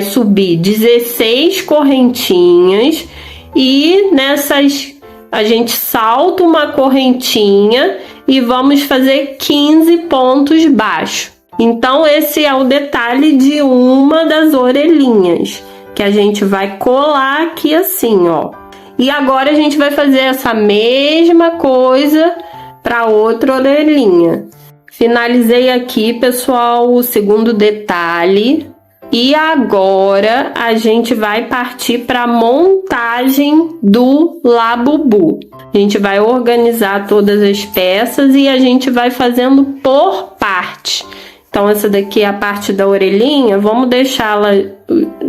subir 16 correntinhas e nessas a gente salta uma correntinha e vamos fazer 15 pontos baixos. Então, esse é o detalhe de uma das orelhinhas, que a gente vai colar aqui assim, ó. E agora a gente vai fazer essa mesma coisa para outra orelhinha. Finalizei aqui, pessoal, o segundo detalhe. E agora a gente vai partir para a montagem do labubu. A gente vai organizar todas as peças e a gente vai fazendo por parte. Então, essa daqui é a parte da orelhinha. Vamos deixá-la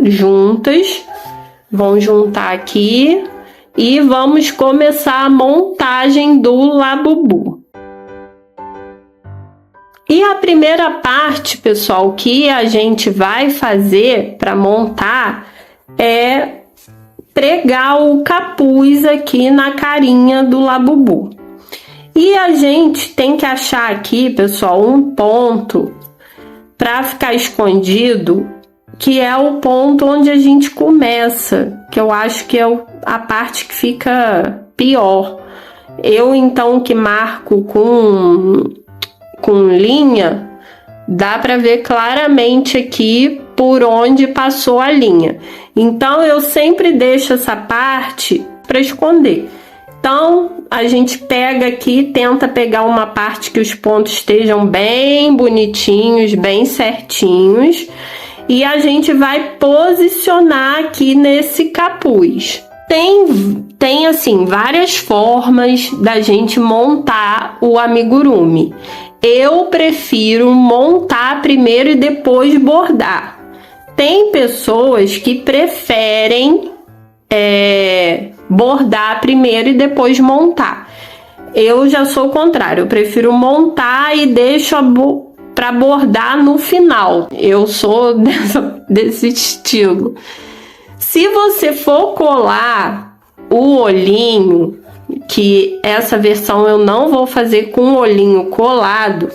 juntas. Vamos juntar aqui. E vamos começar a montagem do labubu. E a primeira parte, pessoal, que a gente vai fazer para montar é pregar o capuz aqui na carinha do labubu. E a gente tem que achar aqui, pessoal, um ponto para ficar escondido, que é o ponto onde a gente começa, que eu acho que é a parte que fica pior. Eu, então, que marco com linha, dá para ver claramente aqui por onde passou a linha. Então, eu sempre deixo essa parte para esconder. Então, a gente pega aqui, tenta pegar uma parte que os pontos estejam bem bonitinhos, bem certinhos. E a gente vai posicionar aqui nesse capuz. Tem assim, várias formas da gente montar o amigurumi. Eu prefiro montar primeiro e depois bordar. Tem pessoas que preferem bordar primeiro e depois montar. Eu já sou o contrário, eu prefiro montar e deixo para bordar no final. Eu sou desse estilo. Se você for colar o olhinho, que essa versão eu não vou fazer com o olhinho colado,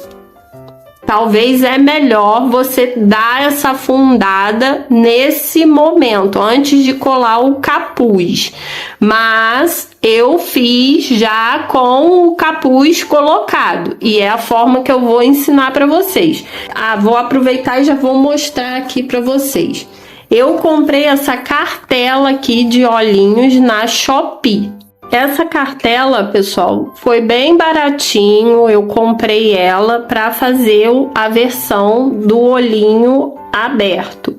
talvez é melhor você dar essa afundada nesse momento, antes de colar o capuz. Mas eu fiz já com o capuz colocado e é a forma que eu vou ensinar para vocês. Vou aproveitar e já vou mostrar aqui para vocês. Eu comprei essa cartela aqui de olhinhos na Shopee. Essa cartela, pessoal, foi bem baratinho. Eu comprei ela para fazer a versão do olhinho aberto.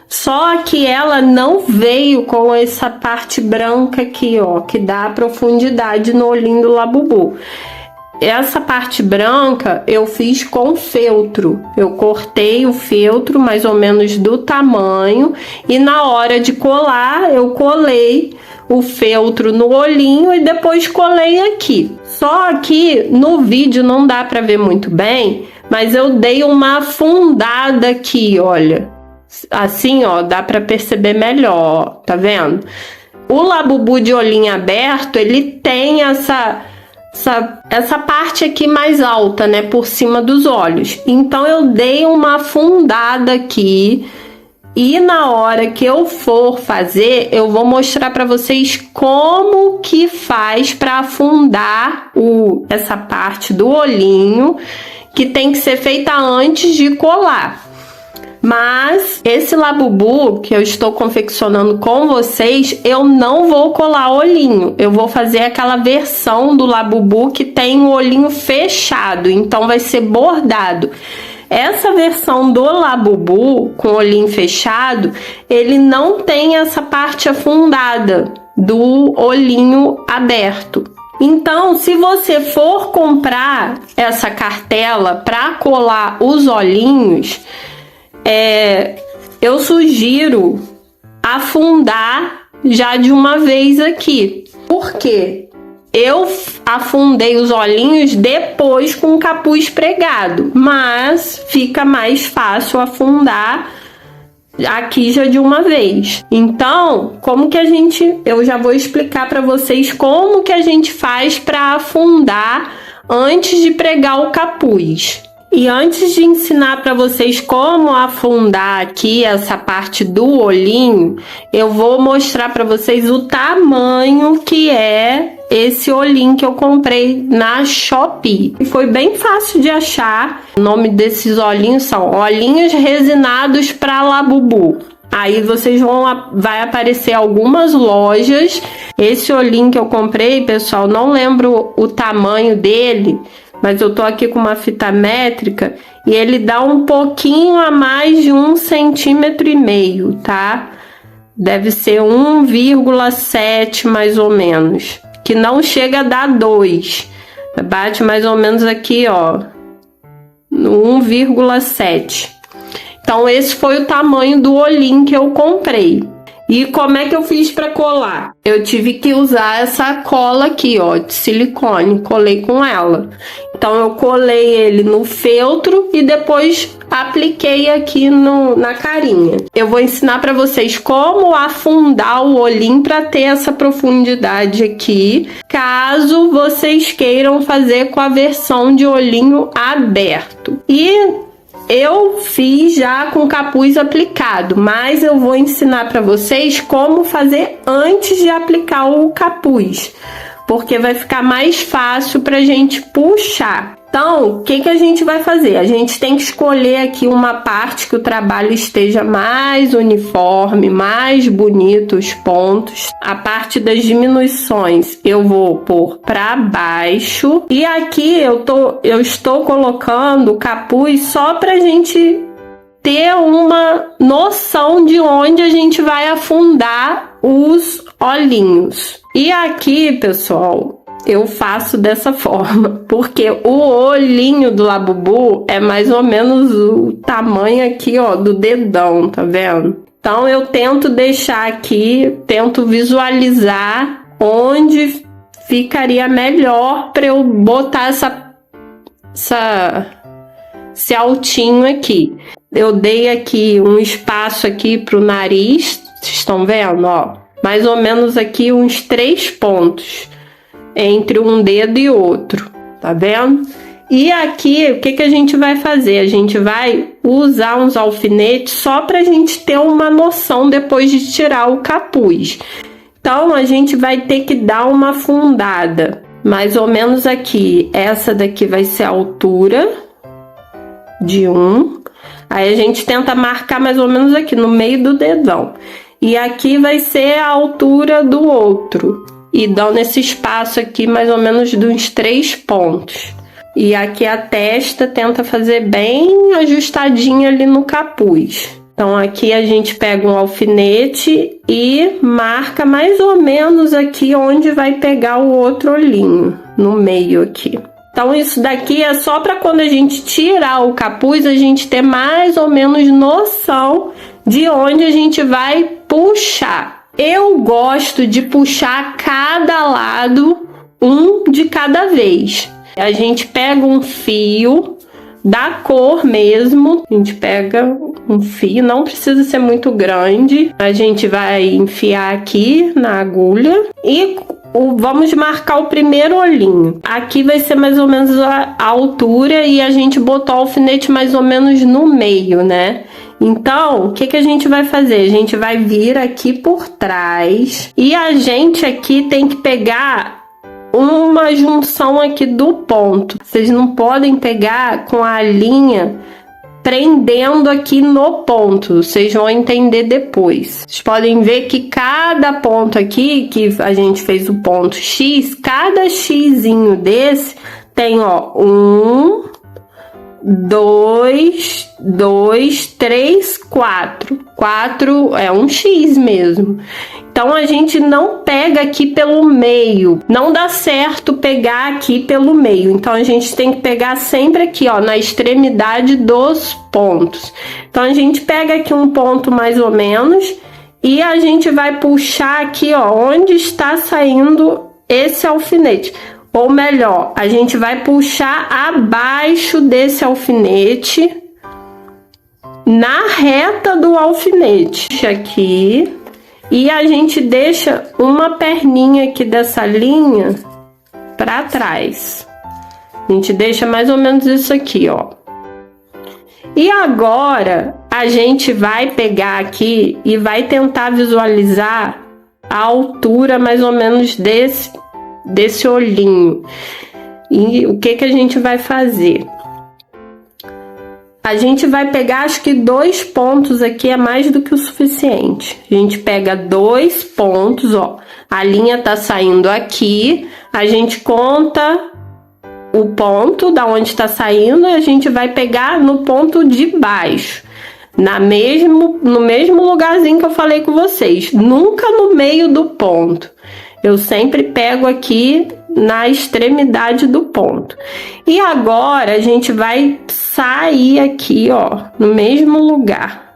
Só que ela não veio com essa parte branca aqui, ó, que dá profundidade no olhinho do labubu. Essa parte branca eu fiz com feltro. Eu cortei o feltro mais ou menos do tamanho e na hora de colar eu colei o feltro no olhinho e depois colei aqui. Só que no vídeo não dá para ver muito bem, mas eu dei uma afundada aqui, olha. Assim, ó, dá para perceber melhor, tá vendo? O labubu de olhinho aberto, ele tem essa parte aqui mais alta, né, por cima dos olhos. Então eu dei uma afundada aqui e na hora que eu for fazer, eu vou mostrar para vocês como que faz para afundar essa parte do olhinho, que tem que ser feita antes de colar. Mas esse labubu que eu estou confeccionando com vocês, eu não vou colar olhinho. Eu vou fazer aquela versão do labubu que tem o olhinho fechado, então vai ser bordado. Essa versão do labubu com o olhinho fechado, ele não tem essa parte afundada do olhinho aberto. Então, se você for comprar essa cartela para colar os olhinhos, eu sugiro afundar já de uma vez aqui. Por quê? Eu afundei os olhinhos depois com o capuz pregado, mas fica mais fácil afundar aqui já de uma vez. Então, eu já vou explicar para vocês como que a gente faz para afundar antes de pregar o capuz. E antes de ensinar para vocês como afundar aqui essa parte do olhinho, eu vou mostrar para vocês o tamanho que é esse olhinho que eu comprei na Shopee. Foi bem fácil de achar. O nome desses olhinhos são olhinhos resinados para Labubu. Aí vocês vai aparecer algumas lojas. Esse olhinho que eu comprei, pessoal, não lembro o tamanho dele, mas eu tô aqui com uma fita métrica e ele dá um pouquinho a mais de 1,5 centímetro, tá? Deve ser 1,7 mais ou menos, que não chega a dar 2. Bate mais ou menos aqui, ó, no 1,7. Então esse foi o tamanho do olhinho que eu comprei. E como é que eu fiz para colar? Eu tive que usar essa cola aqui, ó, de silicone, colei com ela. Então eu colei ele no feltro e depois apliquei aqui na carinha. Eu vou ensinar para vocês como afundar o olhinho para ter essa profundidade aqui, caso vocês queiram fazer com a versão de olhinho aberto. E eu fiz já com capuz aplicado, mas eu vou ensinar para vocês como fazer antes de aplicar o capuz, porque vai ficar mais fácil para a gente puxar. Então, o que a gente vai fazer? A gente tem que escolher aqui uma parte que o trabalho esteja mais uniforme, mais bonito os pontos. A parte das diminuições eu vou pôr para baixo. E aqui eu estou colocando o capuz só para a gente ter uma noção de onde a gente vai afundar os olhinhos. E aqui, pessoal, eu faço dessa forma, porque o olhinho do Labubu é mais ou menos o tamanho aqui, ó, do dedão, tá vendo? Então eu tento deixar aqui, tento visualizar onde ficaria melhor para eu botar esse altinho aqui. Eu dei aqui um espaço aqui pro nariz, vocês estão vendo, ó? Mais ou menos aqui uns 3 pontos entre um dedo e outro, tá vendo? E aqui, o que a gente vai fazer? A gente vai usar uns alfinetes só pra gente ter uma noção depois de tirar o capuz. Então, a gente vai ter que dar uma afundada, mais ou menos aqui. Essa daqui vai ser a altura de um. Aí a gente tenta marcar mais ou menos aqui no meio do dedão. E aqui vai ser a altura do outro. E dando esse espaço aqui mais ou menos de uns 3 pontos. E aqui a testa tenta fazer bem ajustadinha ali no capuz. Então aqui a gente pega um alfinete e marca mais ou menos aqui onde vai pegar o outro olhinho, no meio aqui. Então isso daqui é só para quando a gente tirar o capuz, a gente ter mais ou menos noção de onde a gente vai puxar. Eu gosto de puxar cada lado, um de cada vez. A gente pega um fio da cor mesmo, a gente pega um fio, não precisa ser muito grande. A gente vai enfiar aqui na agulha e vamos marcar o primeiro olhinho. Aqui vai ser mais ou menos a altura e a gente botou o alfinete mais ou menos no meio, né? Então, o que a gente vai fazer? A gente vai vir aqui por trás e a gente aqui tem que pegar uma junção aqui do ponto. Vocês não podem pegar com a linha prendendo aqui no ponto, vocês vão entender depois. Vocês podem ver que cada ponto aqui, que a gente fez o ponto X, cada Xzinho desse tem, ó, 1, 2, 3, 4. 4 é um X mesmo. Então a gente não pega aqui pelo meio, não dá certo pegar aqui pelo meio. Então a gente tem que pegar sempre aqui, ó, na extremidade dos pontos. Então a gente pega aqui um ponto mais ou menos e a gente vai puxar aqui, ó, onde está saindo esse alfinete. Ou melhor, a gente vai puxar abaixo desse alfinete na reta do alfinete aqui, e a gente deixa uma perninha aqui dessa linha para trás. A gente deixa mais ou menos isso aqui, ó. E agora a gente vai pegar aqui e vai tentar visualizar a altura mais ou menos desse olhinho. E o que que a gente vai fazer? A gente vai pegar, acho que 2 pontos aqui é mais do que o suficiente. A gente pega 2 pontos, ó. A linha tá saindo aqui, a gente conta o ponto da onde tá saindo e a gente vai pegar no ponto de baixo. No mesmo lugarzinho que eu falei com vocês. Nunca no meio do ponto. Eu sempre pego aqui na extremidade do ponto. E agora a gente vai sair aqui, ó, no mesmo lugar.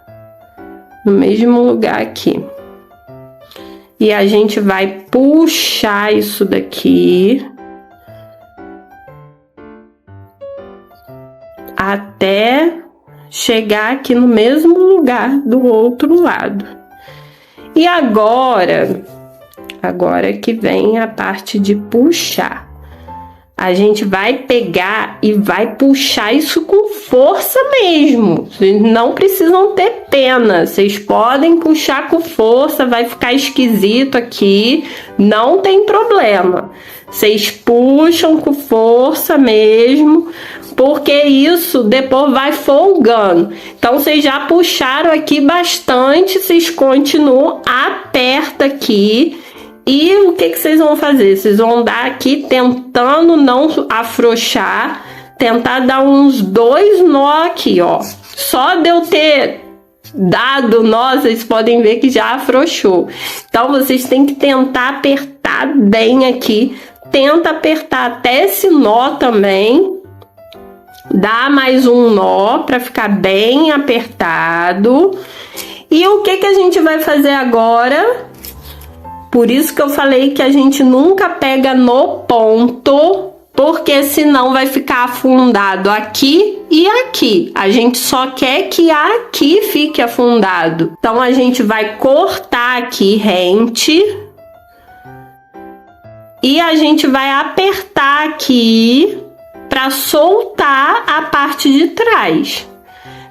No mesmo lugar aqui. E a gente vai puxar isso daqui até chegar aqui no mesmo lugar do outro lado. E agora que vem a parte de puxar. A gente vai pegar e vai puxar isso com força mesmo. Vocês não precisam ter pena. Vocês podem puxar com força, vai ficar esquisito aqui. Não tem problema. Vocês puxam com força mesmo, porque isso depois vai folgando. Então, vocês já puxaram aqui bastante, vocês continuam, aperta aqui. E o que vocês vão fazer? Vocês vão dar aqui tentando não afrouxar, tentar dar uns 2 nó aqui, ó. Só de eu ter dado nó, vocês podem ver que já afrouxou. Então, vocês têm que tentar apertar bem aqui. Tenta apertar até esse nó também. Dá mais um nó para ficar bem apertado. E o que a gente vai fazer agora? Por isso que eu falei que a gente nunca pega no ponto, porque senão vai ficar afundado aqui e aqui. A gente só quer que aqui fique afundado. Então, a gente vai cortar aqui rente. E a gente vai apertar aqui para soltar a parte de trás.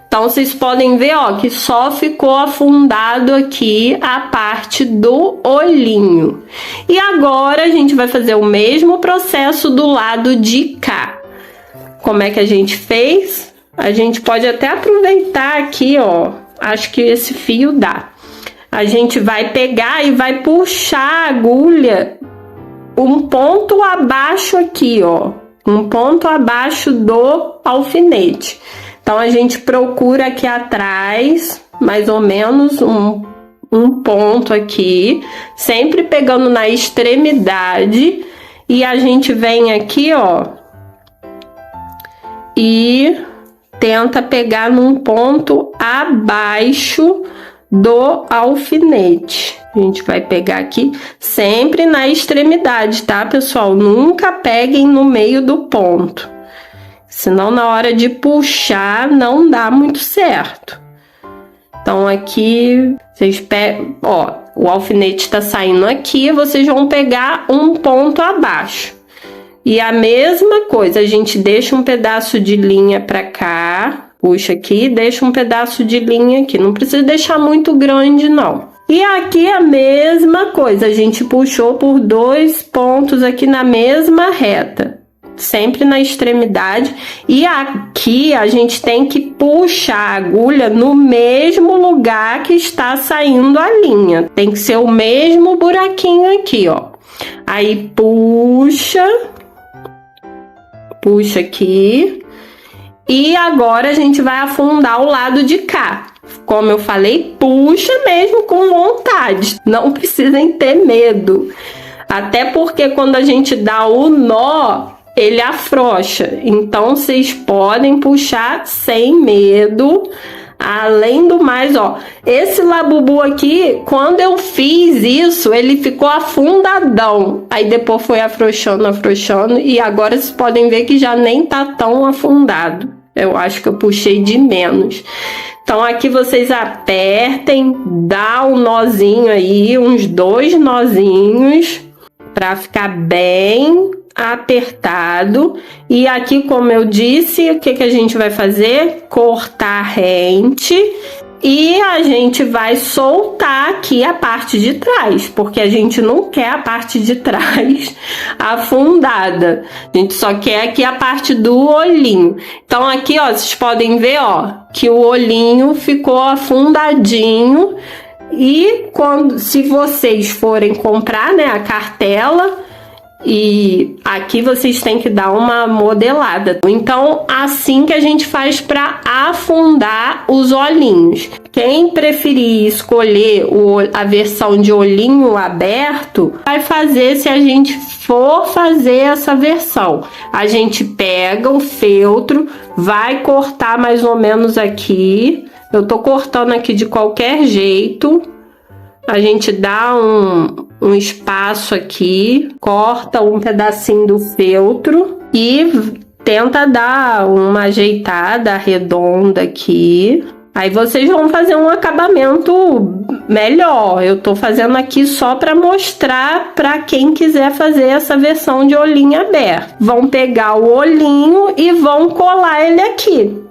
Então, vocês podem ver, ó, que só ficou afundado aqui a parte do olhinho. E agora a gente vai fazer o mesmo processo do lado de cá. Como é que a gente fez? A gente pode até aproveitar aqui, ó. Acho que esse fio dá. A gente vai pegar e vai puxar a agulha um ponto abaixo aqui, ó. Um ponto abaixo do alfinete. Então, a gente procura aqui atrás, mais ou menos um ponto aqui, sempre pegando na extremidade, e a gente vem aqui, ó, e tenta pegar num ponto abaixo do alfinete. A gente vai pegar aqui sempre na extremidade, tá, pessoal? Nunca peguem no meio do ponto. Senão, na hora de puxar, não dá muito certo. Então, aqui, vocês pegam, ó, o alfinete tá saindo aqui, vocês vão pegar um ponto abaixo. E a mesma coisa, a gente deixa um pedaço de linha pra cá, puxa aqui, deixa um pedaço de linha aqui. Não precisa deixar muito grande, não. E aqui a mesma coisa, a gente puxou por 2 pontos aqui na mesma reta. Sempre na extremidade, e aqui a gente tem que puxar a agulha no mesmo lugar que está saindo a linha. Tem que ser o mesmo buraquinho aqui, ó. Aí puxa aqui, e agora a gente vai afundar o lado de cá. Como eu falei, puxa mesmo com vontade, não precisem ter medo. Até porque quando a gente dá o nó, ele afrouxa, então vocês podem puxar sem medo. Além do mais, ó, esse labubu aqui, quando eu fiz isso, ele ficou afundadão. Aí depois foi afrouxando, e agora vocês podem ver que já nem tá tão afundado. Eu acho que eu puxei de menos. Então aqui vocês apertem, dá um nozinho aí, uns 2 nozinhos, para ficar bem apertado. E aqui, como eu disse, o que a gente vai fazer? Cortar rente. E a gente vai soltar aqui a parte de trás, porque a gente não quer a parte de trás afundada. A gente só quer aqui a parte do olhinho. Então aqui, ó, vocês podem ver, ó, que o olhinho ficou afundadinho. E se vocês forem comprar, né, a cartela, e aqui vocês têm que dar uma modelada. Então, assim que a gente faz para afundar os olhinhos. Quem preferir escolher a versão de olhinho aberto, vai fazer se a gente for fazer essa versão. A gente pega o feltro, vai cortar mais ou menos aqui. Eu tô cortando aqui de qualquer jeito. A gente dá um espaço aqui, corta um pedacinho do feltro e tenta dar uma ajeitada redonda aqui. Aí vocês vão fazer um acabamento melhor. Eu tô fazendo aqui só para mostrar para quem quiser fazer essa versão de olhinho aberto. Vão pegar o olhinho e vão colar ele aqui.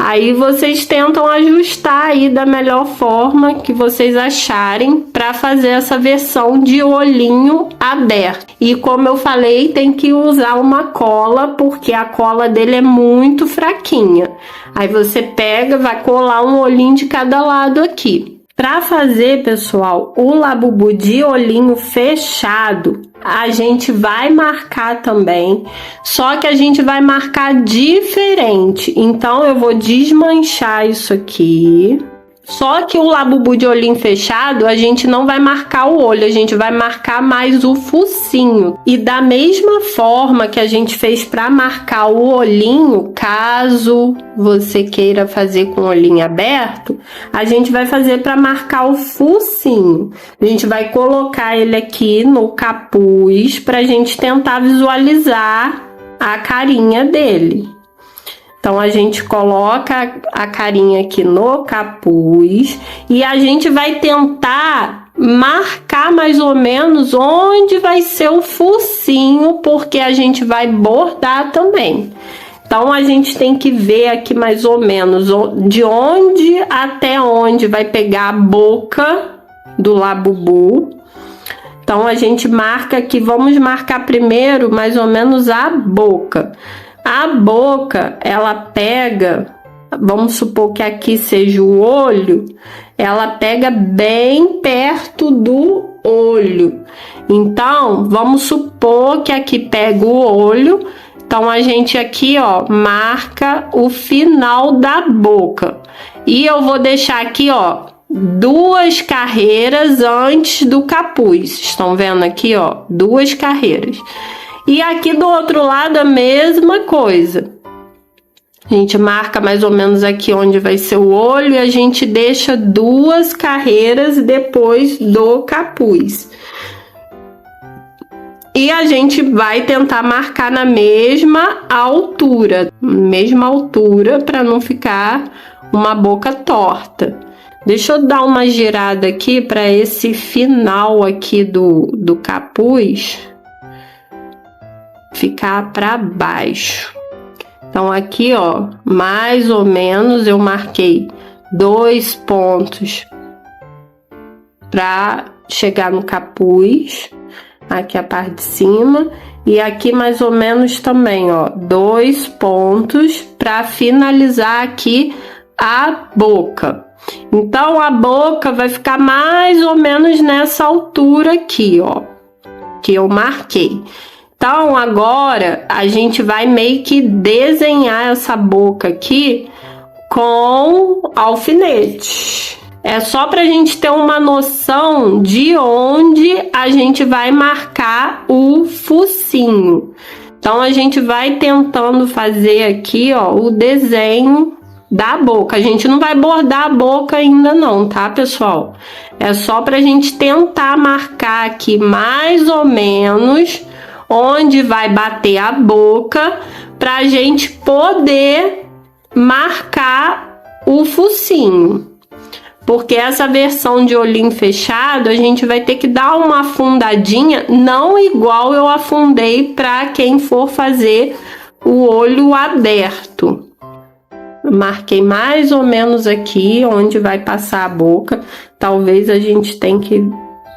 Aí vocês tentam ajustar aí da melhor forma que vocês acharem para fazer essa versão de olhinho aberto. E como eu falei, tem que usar uma cola, porque a cola dele é muito fraquinha. Aí você pega, vai colar um olhinho de cada lado aqui. Para fazer, pessoal, o Labubu de olhinho fechado, a gente vai marcar também, só que a gente vai marcar diferente. Então eu vou desmanchar isso aqui. Só que o Labubu de olhinho fechado, a gente não vai marcar o olho, a gente vai marcar mais o focinho. E da mesma forma que a gente fez para marcar o olhinho, caso você queira fazer com o olhinho aberto, a gente vai fazer para marcar o focinho. A gente vai colocar ele aqui no capuz para a gente tentar visualizar a carinha dele. Então, a gente coloca a carinha aqui no capuz e a gente vai tentar marcar mais ou menos onde vai ser o focinho, porque a gente vai bordar também. Então, a gente tem que ver aqui mais ou menos de onde até onde vai pegar a boca do Labubu. Então, a gente marca aqui, vamos marcar primeiro mais ou menos a boca. A boca, ela pega, vamos supor que aqui seja o olho, ela pega bem perto do olho. Então, vamos supor que aqui pega o olho. Então, a gente aqui, ó, marca o final da boca. E eu vou deixar aqui, ó, 2 carreiras antes do capuz. Estão vendo aqui, ó, 2 carreiras. E aqui do outro lado a mesma coisa. A gente marca mais ou menos aqui onde vai ser o olho e a gente deixa 2 carreiras depois do capuz. E a gente vai tentar marcar na mesma altura para não ficar uma boca torta. Deixa eu dar uma girada aqui para esse final aqui do capuz ficar para baixo. Então aqui, ó, mais ou menos eu marquei 2 pontos para chegar no capuz, aqui a parte de cima, e aqui mais ou menos também, ó, 2 pontos para finalizar aqui a boca. Então a boca vai ficar mais ou menos nessa altura aqui, ó, que eu marquei. Então, agora, a gente vai meio que desenhar essa boca aqui com alfinete. É só pra gente ter uma noção de onde a gente vai marcar o focinho. Então, a gente vai tentando fazer aqui, ó, o desenho da boca. A gente não vai bordar a boca ainda não, tá, pessoal? É só pra gente tentar marcar aqui mais ou menos onde vai bater a boca, para a gente poder marcar o focinho. Porque essa versão de olhinho fechado, a gente vai ter que dar uma afundadinha, não igual eu afundei para quem for fazer o olho aberto. Marquei mais ou menos aqui onde vai passar a boca. Talvez a gente tenha que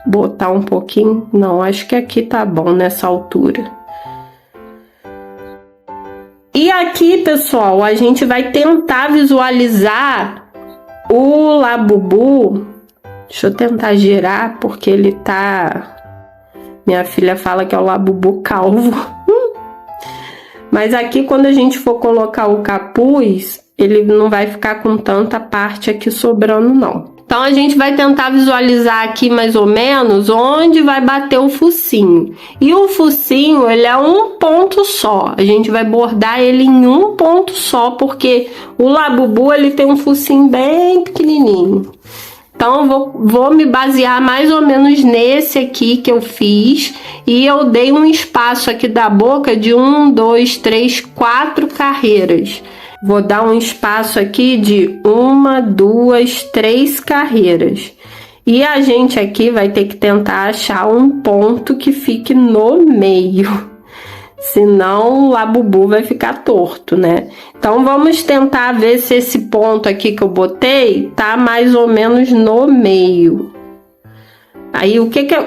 botar um pouquinho. Não, acho que aqui tá bom nessa altura. E aqui, pessoal, a gente vai tentar visualizar o Labubu. Deixa eu tentar girar, porque ele tá... Minha filha fala que é o Labubu calvo. Mas aqui, quando a gente for colocar o capuz, ele não vai ficar com tanta parte aqui sobrando, não. Então, a gente vai tentar visualizar aqui mais ou menos onde vai bater o focinho. E o focinho, ele é um ponto só. A gente vai bordar ele em um ponto só, porque o Labubu, ele tem um focinho bem pequenininho. Então, vou me basear mais ou menos nesse aqui que eu fiz. E eu dei um espaço aqui da boca de 1, 2, 3, 4 carreiras. Vou dar um espaço aqui de 1, 2, 3 carreiras. E a gente aqui vai ter que tentar achar um ponto que fique no meio. Senão o Labubu vai ficar torto, né? Então vamos tentar ver se esse ponto aqui que eu botei tá mais ou menos no meio. Aí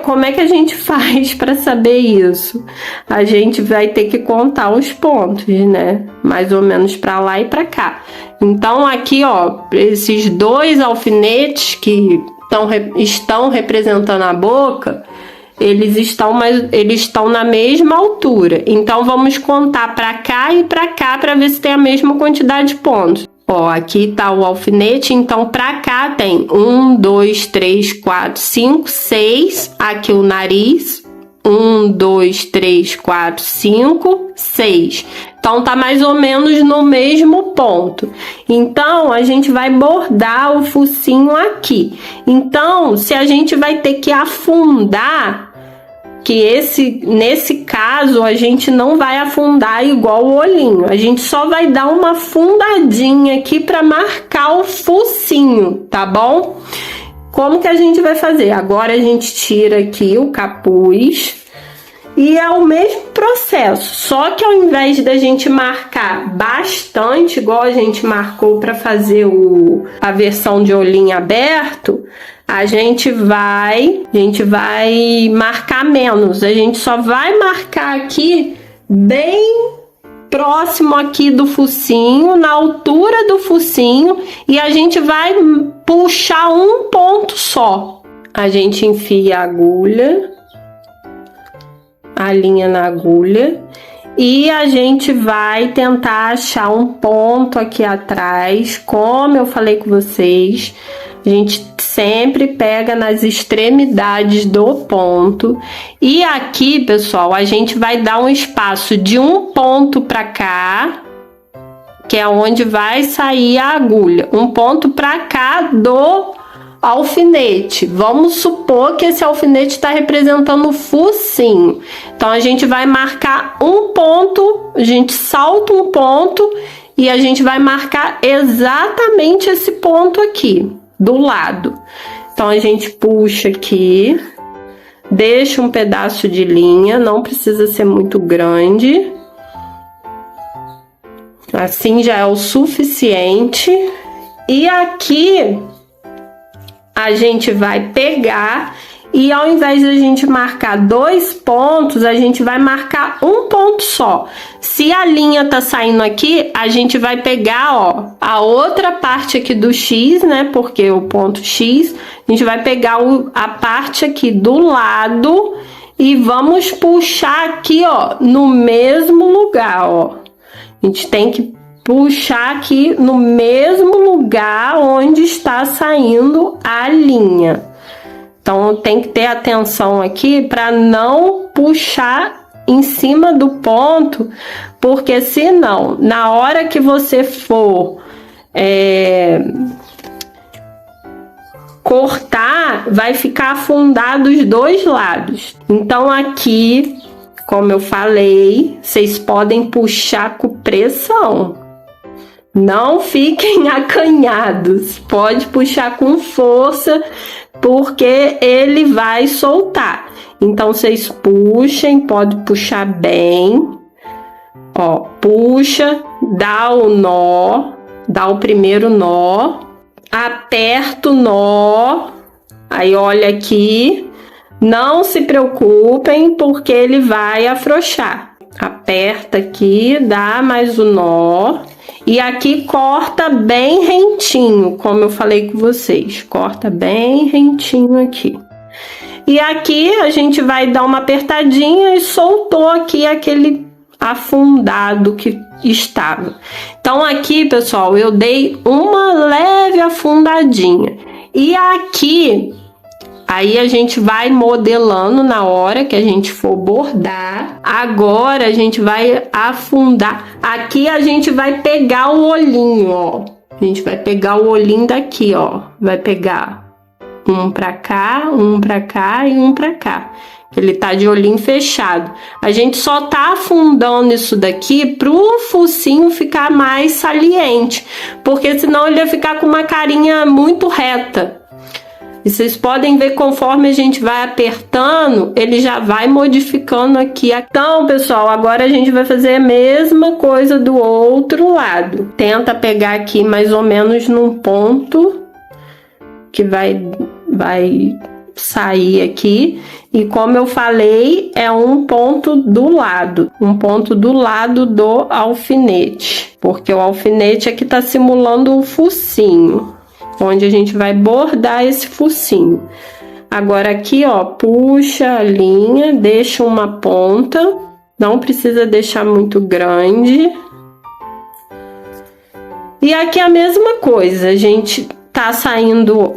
como é que a gente faz para saber isso? A gente vai ter que contar os pontos, né? Mais ou menos para lá e para cá. Então aqui, ó, esses dois alfinetes que estão representando a boca, eles estão na mesma altura. Então vamos contar para cá e para cá para ver se tem a mesma quantidade de pontos. Ó, aqui tá o alfinete, então pra cá tem 1, 2, 3, 4, 5, 6. Aqui o nariz, 1, 2, 3, 4, 5, 6. Então tá mais ou menos no mesmo ponto. Então a gente vai bordar o focinho aqui. Então, se a gente vai ter que afundar, nesse caso a gente não vai afundar igual o olhinho, a gente só vai dar uma afundadinha aqui para marcar o focinho, tá bom? Como que a gente vai fazer? Agora a gente tira aqui o capuz e é o mesmo processo, só que ao invés da gente marcar bastante, igual a gente marcou para fazer a versão de olhinho aberto, a gente vai marcar menos. A gente só vai marcar aqui bem próximo aqui do focinho, na altura do focinho, e a gente vai puxar um ponto só. A gente enfia a agulha, a linha na agulha, e a gente vai tentar achar um ponto aqui atrás, como eu falei com vocês. A gente sempre pega nas extremidades do ponto. E aqui, pessoal, a gente vai dar um espaço de um ponto para cá, que é onde vai sair a agulha. Um ponto para cá do alfinete. Vamos supor que esse alfinete está representando o focinho. Então, a gente vai marcar um ponto, a gente salta um ponto e a gente vai marcar exatamente esse ponto aqui do lado. Então a gente puxa aqui, deixa um pedaço de linha, não precisa ser muito grande, assim já é o suficiente. E aqui a gente vai pegar e ao invés de a gente marcar 2 pontos, a gente vai marcar um ponto só. Se a linha tá saindo aqui, a gente vai pegar, ó, a outra parte aqui do X, né? Porque o ponto X, a gente vai pegar a parte aqui do lado e vamos puxar aqui, ó, no mesmo lugar, ó. A gente tem que puxar aqui no mesmo lugar onde está saindo a linha. Então, tem que ter atenção aqui para não puxar em cima do ponto, porque senão, na hora que você for cortar, vai ficar afundado os dois lados. Então, aqui, como eu falei, vocês podem puxar com pressão. Não fiquem acanhados, pode puxar com força, porque ele vai soltar. Então, vocês puxem, pode puxar bem. Ó, puxa, dá o nó, dá o primeiro nó, aperta o nó, aí olha aqui, não se preocupem, porque ele vai afrouxar. Aperta aqui, dá mais o nó, e aqui corta bem rentinho, como eu falei com vocês, corta bem rentinho aqui. E aqui a gente vai dar uma apertadinha e soltou aqui aquele afundado que estava. Então aqui, pessoal, eu dei uma leve afundadinha. E aqui, aí a gente vai modelando na hora que a gente for bordar. Agora a gente vai afundar. Aqui a gente vai pegar o olhinho, ó. A gente vai pegar o olhinho daqui, ó. Vai pegar um pra cá e um pra cá. Ele tá de olhinho fechado. A gente só tá afundando isso daqui pro focinho ficar mais saliente, porque senão ele ia ficar com uma carinha muito reta. E vocês podem ver, conforme a gente vai apertando, ele já vai modificando aqui. Então, pessoal, agora a gente vai fazer a mesma coisa do outro lado. Tenta pegar aqui mais ou menos num ponto que vai sair aqui, e como eu falei, é um ponto do lado do alfinete, porque o alfinete aqui tá simulando o focinho, onde a gente vai bordar esse focinho. Agora aqui, ó, puxa a linha, deixa uma ponta, não precisa deixar muito grande. E aqui a mesma coisa, a gente tá saindo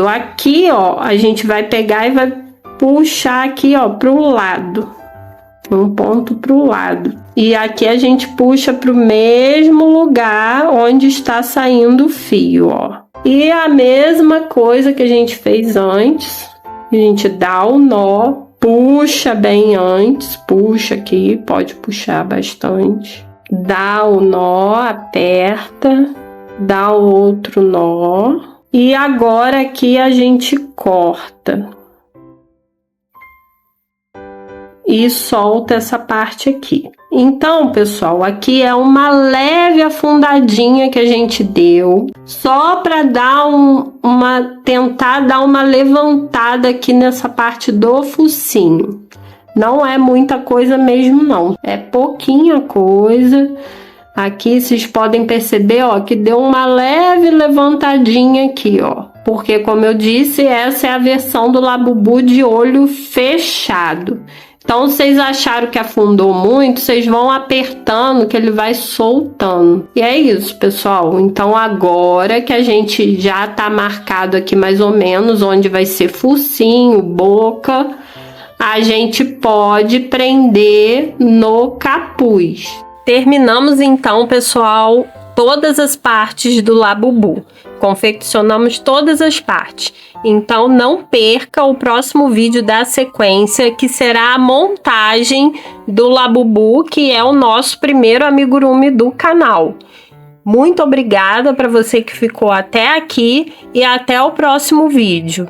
aqui, ó, a gente vai pegar e vai puxar aqui, ó, pro lado, um ponto pro lado. E aqui a gente puxa pro mesmo lugar onde está saindo o fio, ó. E a mesma coisa que a gente fez antes, a gente dá o nó, puxa bem antes, puxa aqui, pode puxar bastante. Dá o nó, aperta, dá o outro nó. E agora aqui a gente corta e solta essa parte aqui. Então, pessoal, aqui é uma leve afundadinha que a gente deu, só para dar tentar dar uma levantada aqui nessa parte do focinho. Não é muita coisa mesmo, não. É pouquinha coisa. Aqui vocês podem perceber, ó, que deu uma leve levantadinha aqui, ó. Porque, como eu disse, essa é a versão do Labubu de olho fechado. Então, se vocês acharam que afundou muito, vocês vão apertando que ele vai soltando. E é isso, pessoal. Então, agora que a gente já tá marcado aqui mais ou menos onde vai ser focinho, boca, a gente pode prender no capuz. Terminamos então, pessoal, todas as partes do Labubu. Confeccionamos todas as partes. Então não perca o próximo vídeo da sequência, que será a montagem do Labubu, que é o nosso primeiro amigurumi do canal. Muito obrigada para você que ficou até aqui e até o próximo vídeo.